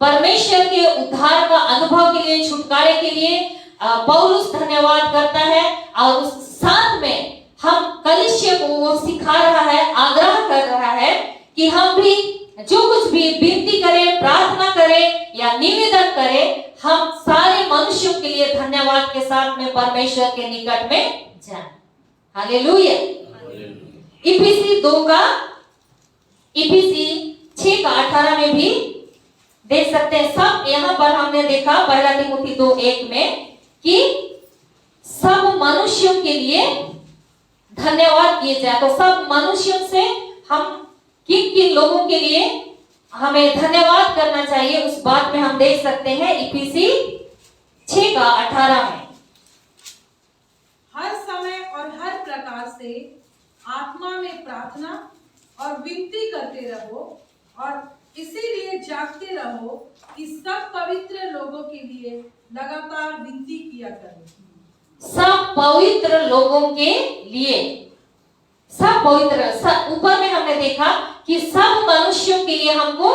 परमेश्वर के उद्धार का अनुभव के लिए, छुटकारे के लिए पौलुस धन्यवाद करता है और उस साथ में हम कलीसिया को वो सिखा रहा है, आग्रह कर रहा है कि हम भी जो कुछ भी विनती करें, प्रार्थना करें या निवेदन करें, हम सारे मनुष्यों के लिए धन्यवाद के साथ में परमेश्वर के निकट में जाएं। हालेलुया। इफिसी 6:18 में भी देख सकते हैं। सब यहाँ पर हमने देखा पहला तीमुथी 2:1 में कि सब मनुष्यों के लिए धन्यवाद किए जाए। तो सब मनुष्यों से हम किन किन लोगों के लिए हमें धन्यवाद करना चाहिए, उस बात में हम देख सकते हैं इफिसी 6:18 में। हर समय और हर प्रकार से आत्मा में प्रार्थना और विनती करते रहो और इसीलिए जागते रहो कि सब पवित्र लोगों के लिए लगातार विनती किया करो। सब पवित्र लोगों के लिए, सब पवित्र, ऊपर में हमने देखा कि सब मनुष्यों के लिए हमको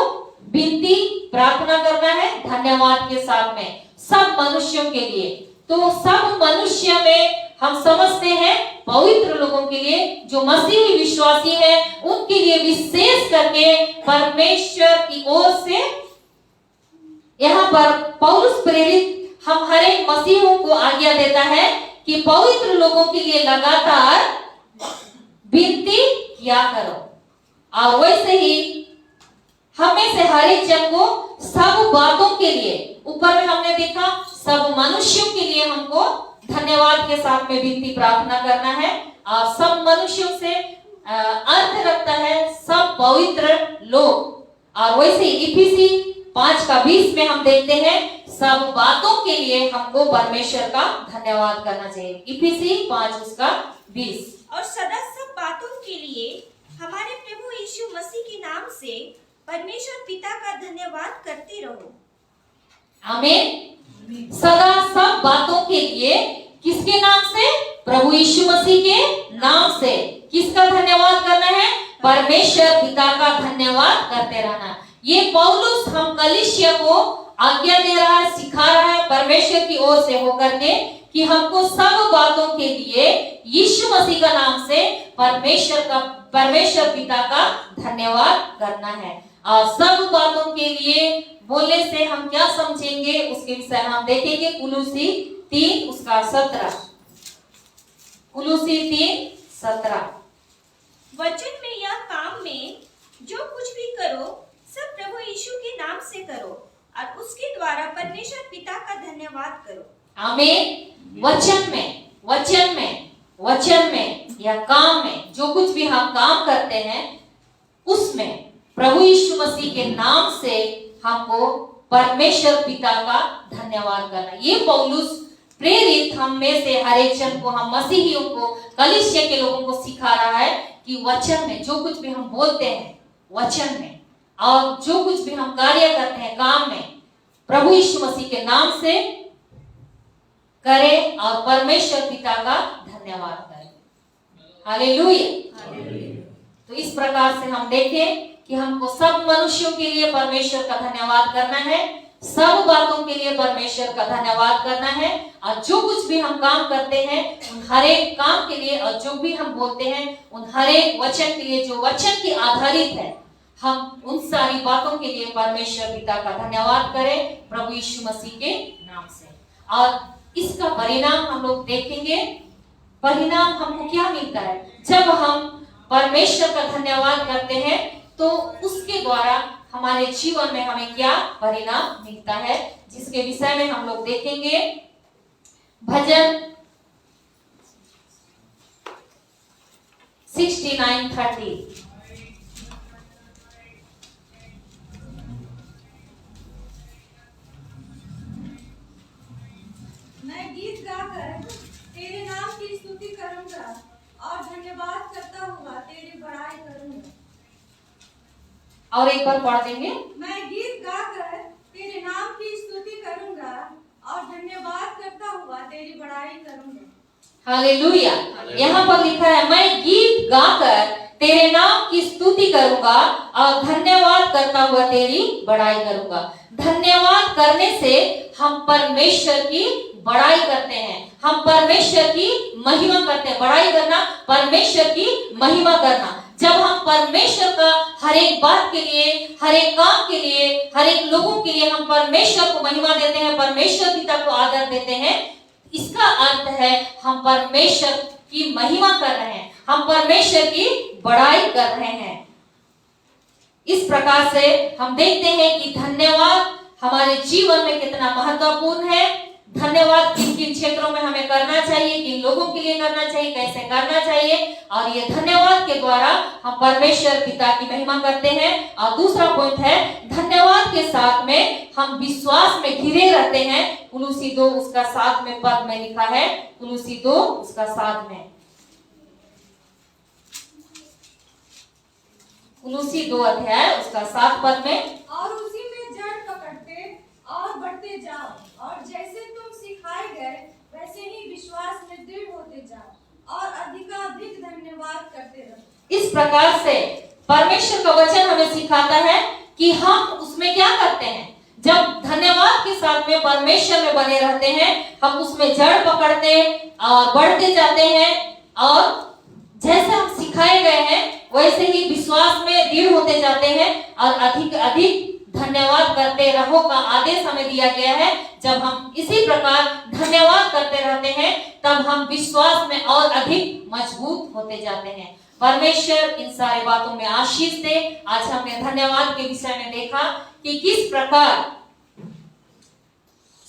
विनती प्रार्थना करना है धन्यवाद के साथ में, सब मनुष्यों के लिए। तो सब मनुष्य में हम समझते हैं पवित्र लोगों के लिए, जो मसीही विश्वासी हैं, उनके लिए विशेष करके परमेश्वर की ओर से यहाँ पर पौलुस प्रेरित हम हर एक मसीहों को आज्ञा देता है कि पवित्र लोगों के लिए लगातार विनती किया करो। और वैसे ही हमें से हर एक जन को सब बातों के लिए, ऊपर में हमने देखा सब मनुष्यों के लिए हमको धन्यवाद के साथ में विनती प्रार्थना करना है। और सब मनुष्यों से अर्थ रखता है सब पवित्र लोग। और वैसे इफिसी 5:20 में हम देखते हैं सब बातों के लिए हमको परमेश्वर का धन्यवाद करना चाहिए। इफिसी 5:20। और सदा सब बातों के लिए हमारे प्रभु यीशु मसीह के नाम से परमेश्वर पिता का धन्यवाद करते रहो। आमीन। सदा सब बातों के लिए किसके नाम से? प्रभु यीशु मसीह के नाम से। किसका धन्यवाद करना है? परमेश्वर पिता का धन्यवाद करते रहना। ये पौलुस हम कलीसिया को आज्ञा दे रहा है, सिखा रहा है परमेश्वर की ओर से होकर के कि हमको सब बातों के लिए यीशु मसीह का नाम से परमेश्वर पिता का धन्यवाद करना है। और सब बातों के लिए बोलने से हम क्या समझेंगे उसके विषय हम देखेंगे। कुलुसी 3:17। कुलुसी 3:17। वचन में या काम में जो कुछ भी करो सब प्रभु यीशु के नाम से करो और उसके द्वारा परमेश्वर पिता का धन्यवाद करो। आमीन। वचन में या काम में जो कुछ भी हम काम करते हैं उसमें प्रभु यीशु मसीह के नाम से हमको परमेश्वर पिता का धन्यवाद करना। ये पौलुस प्रेरित हम में से हर एक जन को, हम मसीहियों को, कलीसिया के लोगों को सिखा रहा है कि वचन में जो कुछ भी हम बोलते हैं, वचन में और जो कुछ भी हम कार्य करते हैं काम में प्रभु यीशु मसीह के नाम से करें और परमेश्वर पिता का धन्यवाद करें। हालेलुया। तो इस प्रकार से हम देखें कि हमको सब मनुष्यों के लिए परमेश्वर का धन्यवाद करना है, सब बातों के लिए परमेश्वर का धन्यवाद करना है। और जो कुछ भी हम काम करते हैं उन हर एक काम के लिए और जो भी हम बोलते हैं उन हर एक वचन के लिए जो वचन की आधारित है, हम उन सारी बातों के लिए परमेश्वर पिता का धन्यवाद करें प्रभु यीशु मसीह के नाम से। और इसका परिणाम हम लोग देखेंगे। परिणाम हमको क्या मिलता है? जब हम परमेश्वर का धन्यवाद करते हैं तो उसके द्वारा हमारे जीवन में हमें क्या परिणाम मिलता है, जिसके विषय में हम लोग देखेंगे। भजन 69:30। मैं गीत गाकर तेरे नाम की स्तुति करूंगा और धन्यवाद करता हुआ तेरी बड़ाई करूंगा। और एक बार पढ़ देंगे। मैं गीत गाकर तेरे नाम की स्तुति करूंगा और धन्यवाद करता हुआ तेरी बड़ाई करूंगा। हालेलुया। यहाँ पर लिखा है मैं गीत गाकर तेरे नाम की स्तुति करूंगा और धन्यवाद करता हुआ तेरी बड़ाई करूंगा। धन्यवाद करने से हम परमेश्वर की बड़ाई करते हैं, हम परमेश्वर की महिमा करते हैं। बड़ाई करना, परमेश्वर की महिमा करना। जब हम परमेश्वर का हर एक बात के लिए, हर एक काम के लिए, हर एक लोगों के लिए हम परमेश्वर को महिमा देते हैं, परमेश्वर पिता को आदर देते हैं, इसका अर्थ है हम परमेश्वर की महिमा कर रहे हैं, हम परमेश्वर की बड़ाई कर रहे हैं। इस प्रकार से हम देखते हैं कि धन्यवाद हमारे जीवन में कितना महत्वपूर्ण है। धन्यवाद किन किन क्षेत्रों में हमें करना चाहिए, किन लोगों के लिए करना चाहिए, कैसे करना चाहिए, और ये धन्यवाद के द्वारा हम परमेश्वर पिता की महिमा करते हैं। और दूसरा पॉइंट है धन्यवाद के साथ में हम विश्वास में घिरे रहते हैं। कुलुसी 2 उसका 7 में पद में लिखा है, कुलुसी 2 उसका 7 में, कुलुसी 2 अध्याय उसका 7 पद में। और उसी में जड़ पकड़ते और बढ़ते जाओ और जैसे तुम सिखाए गए वैसे ही विश्वास में दृढ़ होते जाओ और अधिकाधिक धन्यवाद करते रहो। इस प्रकार से परमेश्वर का वचन हमें सिखाता है कि हम उसमें क्या करते हैं। जब धन्यवाद के साथ में परमेश्वर में बने रहते हैं, हम उसमें जड़ पकड़ते और बढ़ते जाते हैं और जैसे हम सिखाए गए हैं वैसे ही विश्वास में दृढ़ होते जाते हैं और अधिक अधिक धन्यवाद करते रहो का आदेश हमें दिया गया है। जब हम इसी प्रकार धन्यवाद करते रहते हैं तब हम विश्वास में और अधिक मजबूत होते जाते हैं। परमेश्वर इन सारी बातों में आशीष दे। आज हमने धन्यवाद के विषय में देखा कि किस प्रकार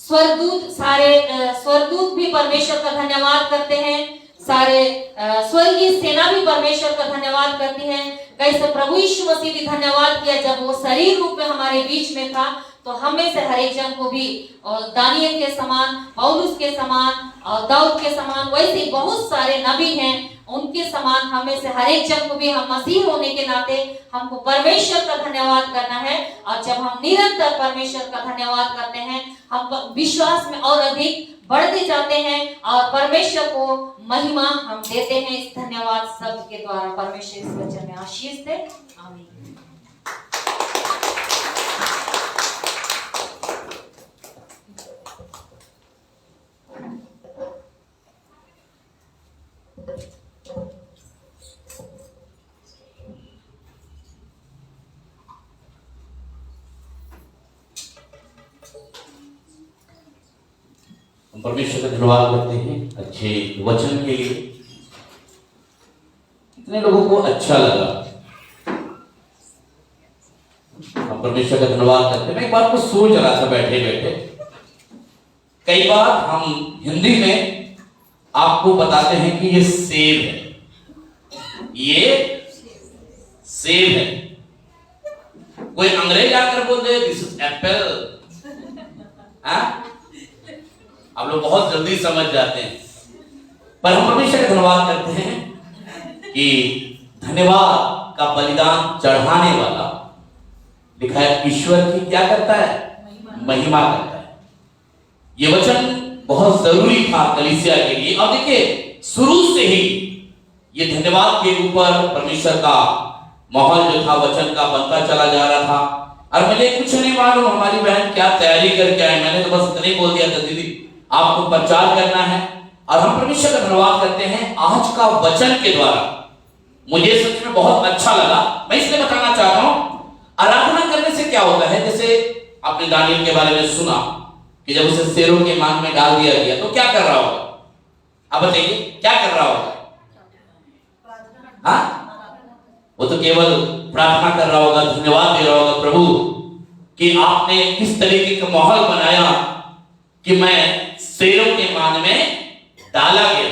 स्वर्गदूत भी परमेश्वर का धन्यवाद करते हैं, सारे स्वर्गीय सेना भी परमेश्वर का धन्यवाद करती है। कैसे प्रभु यीशु मसीह भी धन्यवाद किया जब वो शरीर रूप में हमारे बीच में था। तो हमें से हर एक जन को भी और दानियल के समान, पौलुस के समान और दाऊद के समान, वैसे बहुत सारे नबी हैं, उनके समान हमें से हर एक जन को भी हम मसीह होने के नाते हमको परमेश्वर का धन्यवाद करना है। और जब हम निरंतर परमेश्वर का धन्यवाद करते हैं हम विश्वास में और अधिक बढ़ते जाते हैं और परमेश्वर को महिमा हम देते हैं। इस धन्यवाद शब्द के द्वारा परमेश्वर इस वचन में आशीष दे। आमीन। हम परमेश्वर का धन्यवाद करते हैं अच्छे वचन के लिए। कितने लोगों को अच्छा लगा? हम परमेश्वर का धन्यवाद करते हैं। मैं एक बात को सोच रहा था बैठे बैठे, कई बार हम हिंदी में आपको बताते हैं कि ये सेब है, ये सेब है। कोई अंग्रेज आकर बोल दे दिस इज एप्पल, आप लोग बहुत जल्दी समझ जाते हैं। पर हम परमेश्वर का धन्यवाद करते हैं कि धन्यवाद का बलिदान चढ़ाने वाला, लिखा है ईश्वर की क्या करता है? महिमा करता है। ये वचन बहुत जरूरी था कलीसिया के लिए। और देखिए शुरू से ही ये धन्यवाद के ऊपर परमेश्वर का माहौल जो था वचन का बनता चला जा रहा था। और मुझे कुछ नहीं मालूम हमारी बहन क्या तैयारी करके आए, मैंने तो बस इतना ही बोल दिया था दीदी आपको प्रचार करना है। और हम परमेश्वर का धन्यवाद करते हैं आज का वचन के द्वारा। मुझे सच में बहुत अच्छा लगा। मैं इसलिए बताना चाहता हूं आराधना करने से क्या होता है। जैसे आपने दानियल के बारे में सुना कि जब उसे शेरों के मान में डाल दिया गया तो क्या कर रहा होगा? आप बताइए क्या कर रहा होगा? वो तो केवल प्रार्थना कर रहा होगा, धन्यवाद दे रहा होगा प्रभु कि आपने इस तरीके का माहौल बनाया कि मैं शेरों के मान में डाला गया।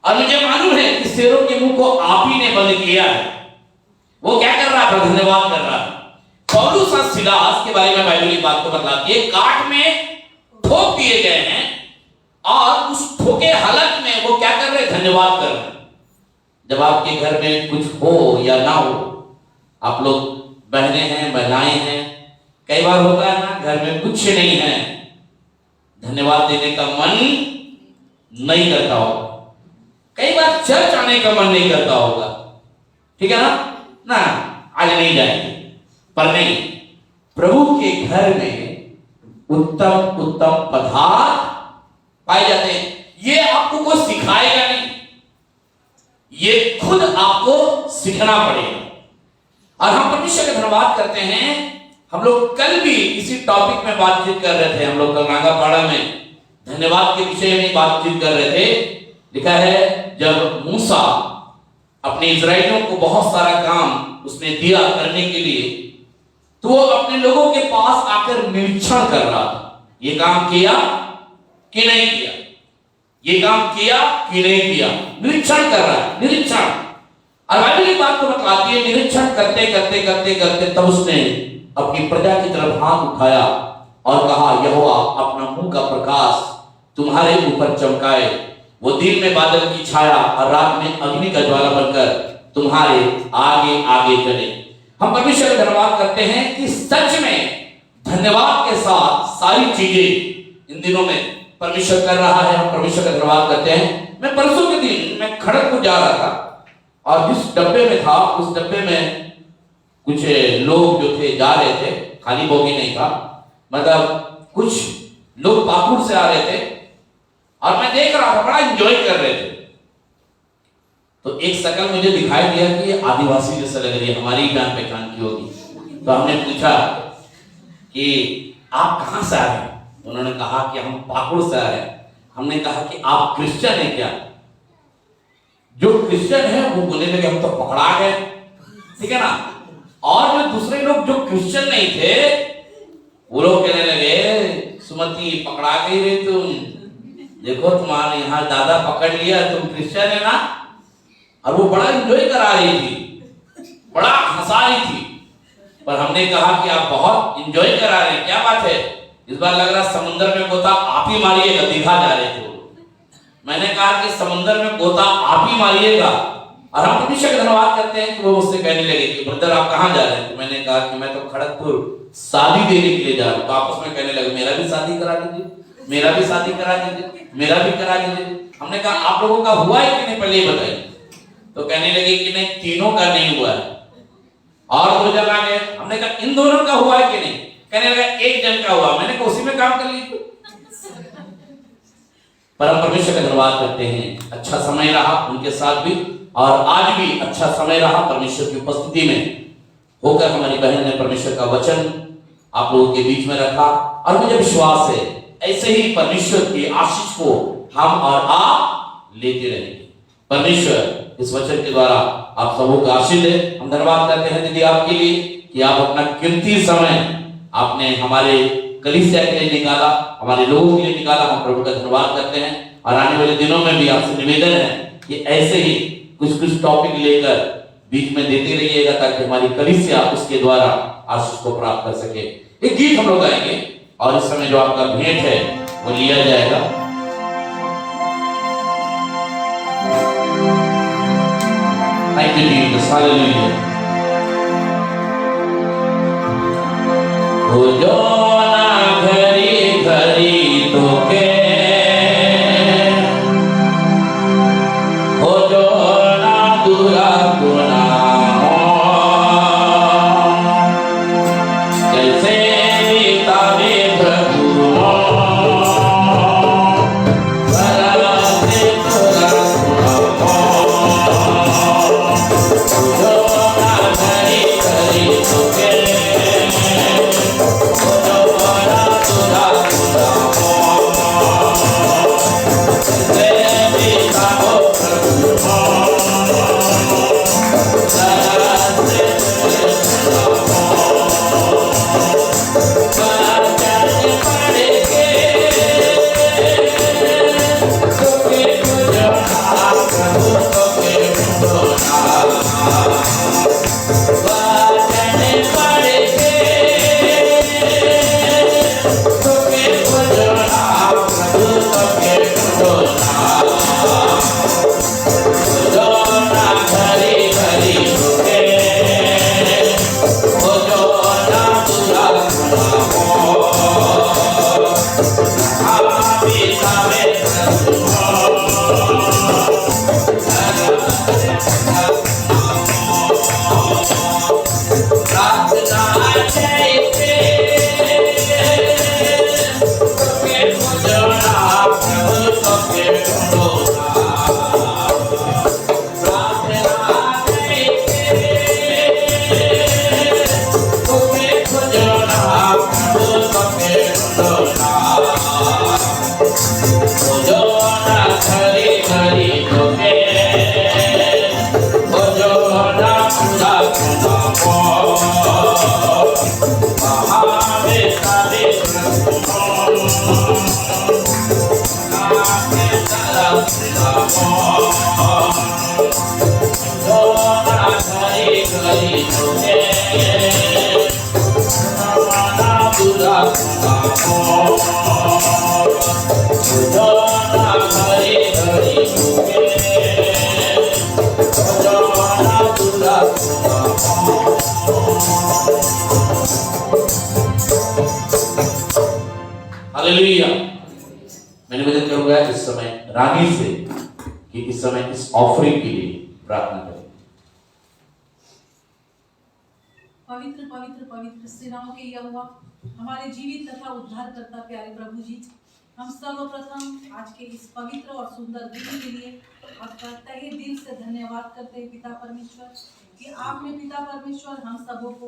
और मुझे मालूम है कि शेरों के मुंह को आप ही ने बंद किया है। वो क्या कर रहा था? धन्यवाद कर रहा था। पौलुस और सिलास के बारे में बाइबल की बात को बतलाती है, काट में ठोक दिए गए हैं और उस ठोके हालत में वो क्या कर रहे? धन्यवाद कर रहे हैं। जब आपके घर में कुछ हो या ना हो, आप लोग बहने हैं, महिलाएं हैं, कई बार होता है ना घर में कुछ नहीं है, धन्यवाद देने का मन नहीं करता होगा। कई बार चर्च आने का मन नहीं करता होगा, ठीक है ना आज नहीं जाएंगे। पर नहीं, प्रभु के घर में उत्तम उत्तम पदार्थ पाए जाते हैं। ये आपको कोई सिखाएगा नहीं, ये खुद आपको सीखना पड़ेगा। और हम परमेश्वर का धन्यवाद करते हैं। हम लोग कल भी इसी टॉपिक में बातचीत कर रहे थे। हम लोग कल नागापाड़ा में धन्यवाद के विषय में बातचीत कर रहे थे। लिखा है जब मूसा अपने इजराइलियों को बहुत सारा काम उसने दिया करने के लिए, तो वो अपने लोगों के पास आकर निरीक्षण कर रहा था, ये काम किया कि नहीं किया, ये काम किया कि नहीं किया, निरीक्षण कर रहा है, निरीक्षण। और बाइबल की बात को बतलाती है निरीक्षण करते करते करते करते तब उसने अपनी प्रजा की तरफ हाथ उठाया और कहा, यहोवा अपना मुंह का प्रकाश तुम्हारे ऊपर चमकाए, वो दिन में बादल की छाया और रात में अग्नि का ज्वाला बनकर तुम्हारे आगे आगे चले। हम परमेश्वर का धन्यवाद करते हैं कि सच में धन्यवाद के साथ सारी चीजें इन दिनों में परमेश्वर कर रहा है। हम परमेश्वर का धन्यवाद करते हैं। मैं परसों के दिन मैं खड़गपुर जा रहा था और जिस डब्बे में था उस डब्बे में कुछ लोग जो थे जा रहे थे, खाली बोगी नहीं था, मतलब कुछ लोग पाकुड़ से आ रहे थे और मैं देख रहा था, बड़ा एंजॉय कर रहे थे। तो एक शकल मुझे दिखाई दिया कि आदिवासी जैसा लग रही है, हमारी जान पहचान की होगी। तो हमने पूछा कि आप कहाँ से आए हैं? उन्होंने कहा कि हम पाकुड़ से आए हैं। हमने कहा कि आप क्रिश्चियन हैं क्या? जो क्रिश्चियन है वो बोलने लगे हम तो पकड़ा गए, ठीक है ना। और जो दूसरे लोग जो क्रिश्चियन नहीं थे वो लोग कहने लगे सुमति पकड़ा गई रे तुम, देखो तुम्हारे यहाँ दादा पकड़ लिया, तुम क्रिश्चियन है ना। और वो बड़ा एंजॉय करा रही थी, बड़ा हंसा रही थी। पर हमने कहा कि आप बहुत एंजॉय करा रहे हैं, क्या बात है? इस बार लग रहा समुद्र में गोता आप ही मारिएगा, दीघा जा रहे थे। मैंने कहा कि समुद्र में गोता आप ही मारिएगा। और हम परमेश्वर का धन्यवाद करते हैं कि वो मुझसे कहने लगे कि ब्रदर आप कहाँ जा रहे हैं? तो मैंने कहा कि मैं तो खड़गपुर शादी देने के लिए जा रहा हूँ। तो आपस में कहने लगे मेरा भी शादी करा दीजिए, मेरा भी शादी करा दीजिए, मेरा भी करा दीजिए। हमने कहा आप लोगों का हुआ है कि नहीं पहले ये बताइए। तो कहने लगे कि नहीं तीनों का नहीं हुआ है। और 2 जन आ गए, हमने कहा इन दोनों का हुआ है कि नहीं? कहने लगा 1 जन का हुआ। मैंने कहा उसी में काम कर लीजिए। पर हम परमेश्वर का धन्यवाद करते हैं, अच्छा समय रहा उनके साथ भी, और आज भी अच्छा समय रहा परमेश्वर की उपस्थिति में होकर। हमारी बहन ने परमेश्वर का वचन आप लोगों के बीच में रखा, और मुझे विश्वास है ऐसे ही परमेश्वर की आशीष को हम और आप लेते रहेंगे। परमेश्वर इस वचन के द्वारा आप सबों को आशीष दे। हम धन्यवाद करते हैं दीदी आपके लिए कि आप अपना कीमती समय आपने हमारे कलीसिया के लिए निकाला, हमारे लोगों के लिए निकाला। हम प्रभु का धन्यवाद करते हैं, और आने वाले दिनों में भी आपसे निवेदन है कि ऐसे ही कुछ टॉपिक लेकर बीच में देते रहिएगा, ताकि हमारी कलीसिया उसके द्वारा आशीष को प्राप्त कर सके। एक गीत हम लोग गाएंगे, और इस समय जो आपका भेंट है वो लिया जाएगा। Thank you Jesus, hallelujah. हो जो ना घरी घरी तो के, हो जो ना दूरा गुना कैसे बीतावे प्रभु बरसे तोरा गुना। हो जो ना घरी घरी तो के, हालेलुया। मैं निवेदन करूंगा इस समय रानी से कि इस समय इस ऑफरिंग के लिए प्रार्थना करें। पवित्र पवित्र पवित्र सेनाओं के यहोवा, हमारे जीवित तथा उद्धार करता प्यारे प्रभु जी, हम सर्वप्रथम आज के इस पवित्र और सुंदर दिन के लिए आपका तहे दिल से धन्यवाद करते हैं पिता परमेश्वर कि आपने पिता परमेश्वर हम सबों को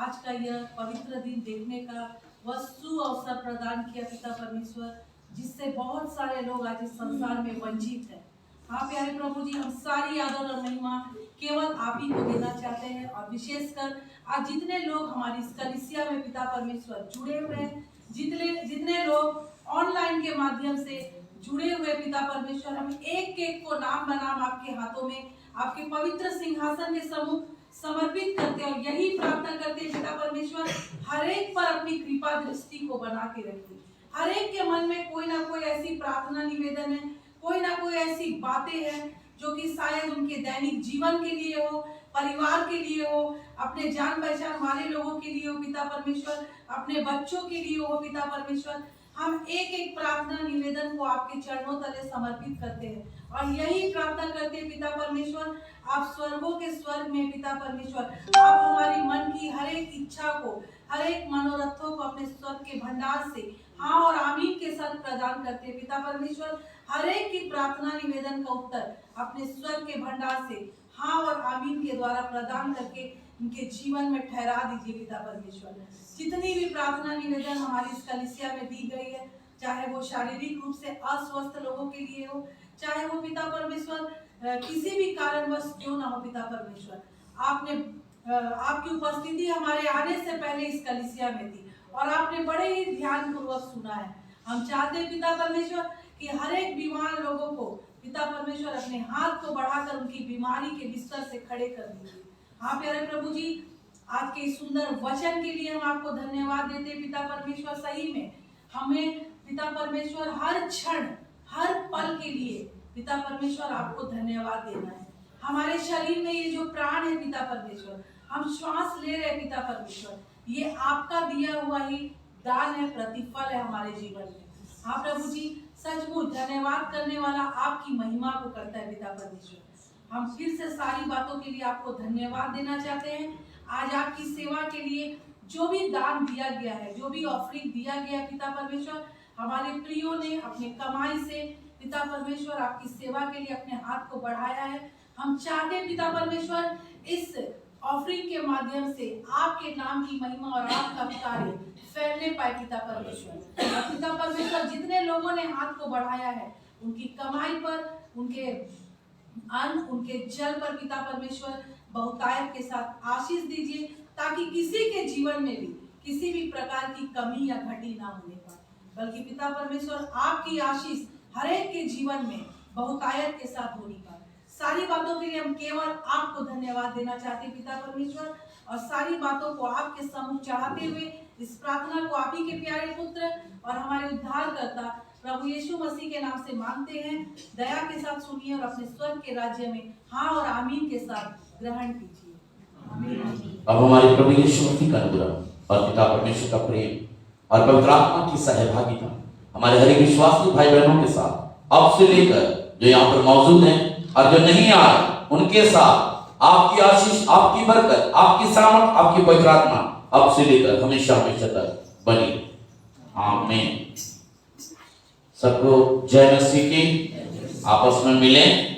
आज का यह पवित्र दिन देखने का वह सुअवसर प्रदान किया पिता परमेश्वर, जिससे बहुत सारे लोग आज इस संसार में वंचित हैं। हाँ प्यारे प्रभु जी, हम सारी आदर और महिमा केवल आप ही को देना चाहते हैं। और विशेषकर आज जितने लोग हमारी इस कलीसिया में पिता परमेश्वर जुड़े हुए हैं, जितने लोग ऑनलाइन के माध्यम से जुड़े हुए पिता परमेश्वर, हम एक एक को नाम बनाम आपके हाथों में, आपके पवित्र सिंहासन के सम्मुख समर्पित करते और यही प्रार्थना करते पिता परमेश्वर, हर एक पर अपनी कृपा दृष्टि को बना के रखिए। हर एक के मन में कोई ना कोई ऐसी प्रार्थना निवेदन है, कोई ना कोई ऐसी बातें हैं जो कि शायद उनके दैनिक जीवन के लिए हो, परिवार के लिए हो, अपने जान पहचान वाले लोगों के लिए हो पिता परमेश्वर, अपने बच्चों के लिए हो पिता परमेश्वर। हम एक एक प्रार्थना निवेदन को आपके चरणों तले समर्पित करते हैं और यही प्रार्थना करते हैं पिता परमेश्वर, आप स्वर्गों के स्वर्ग में पिता परमेश्वर, आप हमारी मन की हर एक इच्छा को, हर एक मनोरथों को अपने स्वर्ग के भंडार से हाँ और आमीन के साथ प्रदान करते हैं पिता परमेश्वर। हर एक की प्रार्थना निवेदन का उत्तर अपने स्वर्ग के भंडार से हाँ और आमीन के द्वारा प्रदान करके उनके जीवन में ठहरा दीजिए पिता परमेश्वर। जितनी भी प्रार्थना निवेदन हमारी इस कलीसिया में दी गई है, चाहे वो शारीरिक रूप से अस्वस्थ लोगों के लिए हो, चाहे वो पिता परमेश्वर किसी भी कारणवश क्यों ना हो पिता परमेश्वर, आपने आपकी उपस्थिति हमारे आने से पहले इस कलीसिया में थी और आपने बड़े ही ध्यान पूर्वक सुना है। हम चाहते हैं पिता परमेश्वर कि हर एक बीमार लोगों को पिता परमेश्वर अपने हाथ को बढ़ाकर उनकी बीमारी के बिस्तर से खड़े कर दीजिए। हाँ प्यारे प्रभु जी, आज के इस सुंदर वचन के लिए हम आपको धन्यवाद देते हैं पिता परमेश्वर। सही में हमें पिता परमेश्वर हर क्षण हर पल के लिए पिता परमेश्वर आपको धन्यवाद देना है। हमारे शरीर में ये जो प्राण है पिता परमेश्वर, हम श्वास ले रहे हैं पिता परमेश्वर, ये आपका दिया हुआ ही दान है, प्रतिफल है हमारे जीवन में। हाँ प्रभु जी, सचमुच धन्यवाद करने वाला आपकी महिमा को करता है पिता परमेश्वर। हम फिर से सारी बातों के लिए आपको धन्यवाद देना चाहते हैं। आज आपकी सेवा के लिए जो भी दान दिया गया है, जो भी ऑफरिंग दिया गया है पिता परमेश्वर, हमारे प्रियो ने अपने कमाई से पिता परमेश्वर आपकी सेवा के लिए अपने हाथ को बढ़ाया है। हम चाहते हैं पिता परमेश्वर इस ऑफरिंग के माध्यम से आपके नाम की महिमा और आपका कार्य फैलने पाए पिता परमेश्वर। और पिता परमेश्वर जितने लोगों ने हाथ को बढ़ाया है, उनकी कमाई पर, उनके अन्न, उनके जल पर पिता परमेश्वर बहुतायत के साथ आशीष दीजिए, ताकि किसी के जीवन में भी किसी भी प्रकार की कमी या घटी ना होने पाए, बल्कि पिता परमेश्वर आपकी आशीष हर एक के जीवन में बहुतायत के साथ होनी पाए। सारी बातों के लिए हम केवल आपको धन्यवाद देना चाहते हैं पिता परमेश्वर, और सारी बातों को आपके सम्मुख चढ़ाते हुए इस प्रार्थना को आप ही के प्यारे पुत्र और हमारे उद्धारकर्ता प्रभु यीशु मसीह के नाम से मांगते हैं। दया के साथ सुनिए और अपने स्वर्ग के राज्य में हाँ और आमीन के साथ ग्रहण कीजिए। आमीन। अब हमारे प्रभु यीशु मसीह का अनुग्रह और पिता परमेश्वर का प्रेम और पवित्र आत्मा की सहभागिता हमारे हर एक विश्वासी भाई बहनों के साथ अब से लेकर जो यहाँ पर मौजूद हैं और जो नहीं आ रहे उनके साथ आपकी आशीष, आपकी बरकत, आपकी सामर्थ, आपकी पवित्र आत्मा अब से लेकर हमेशा हमेशा तक बनी। आमीन। सबको जय मसीह की। आपस में मिलें।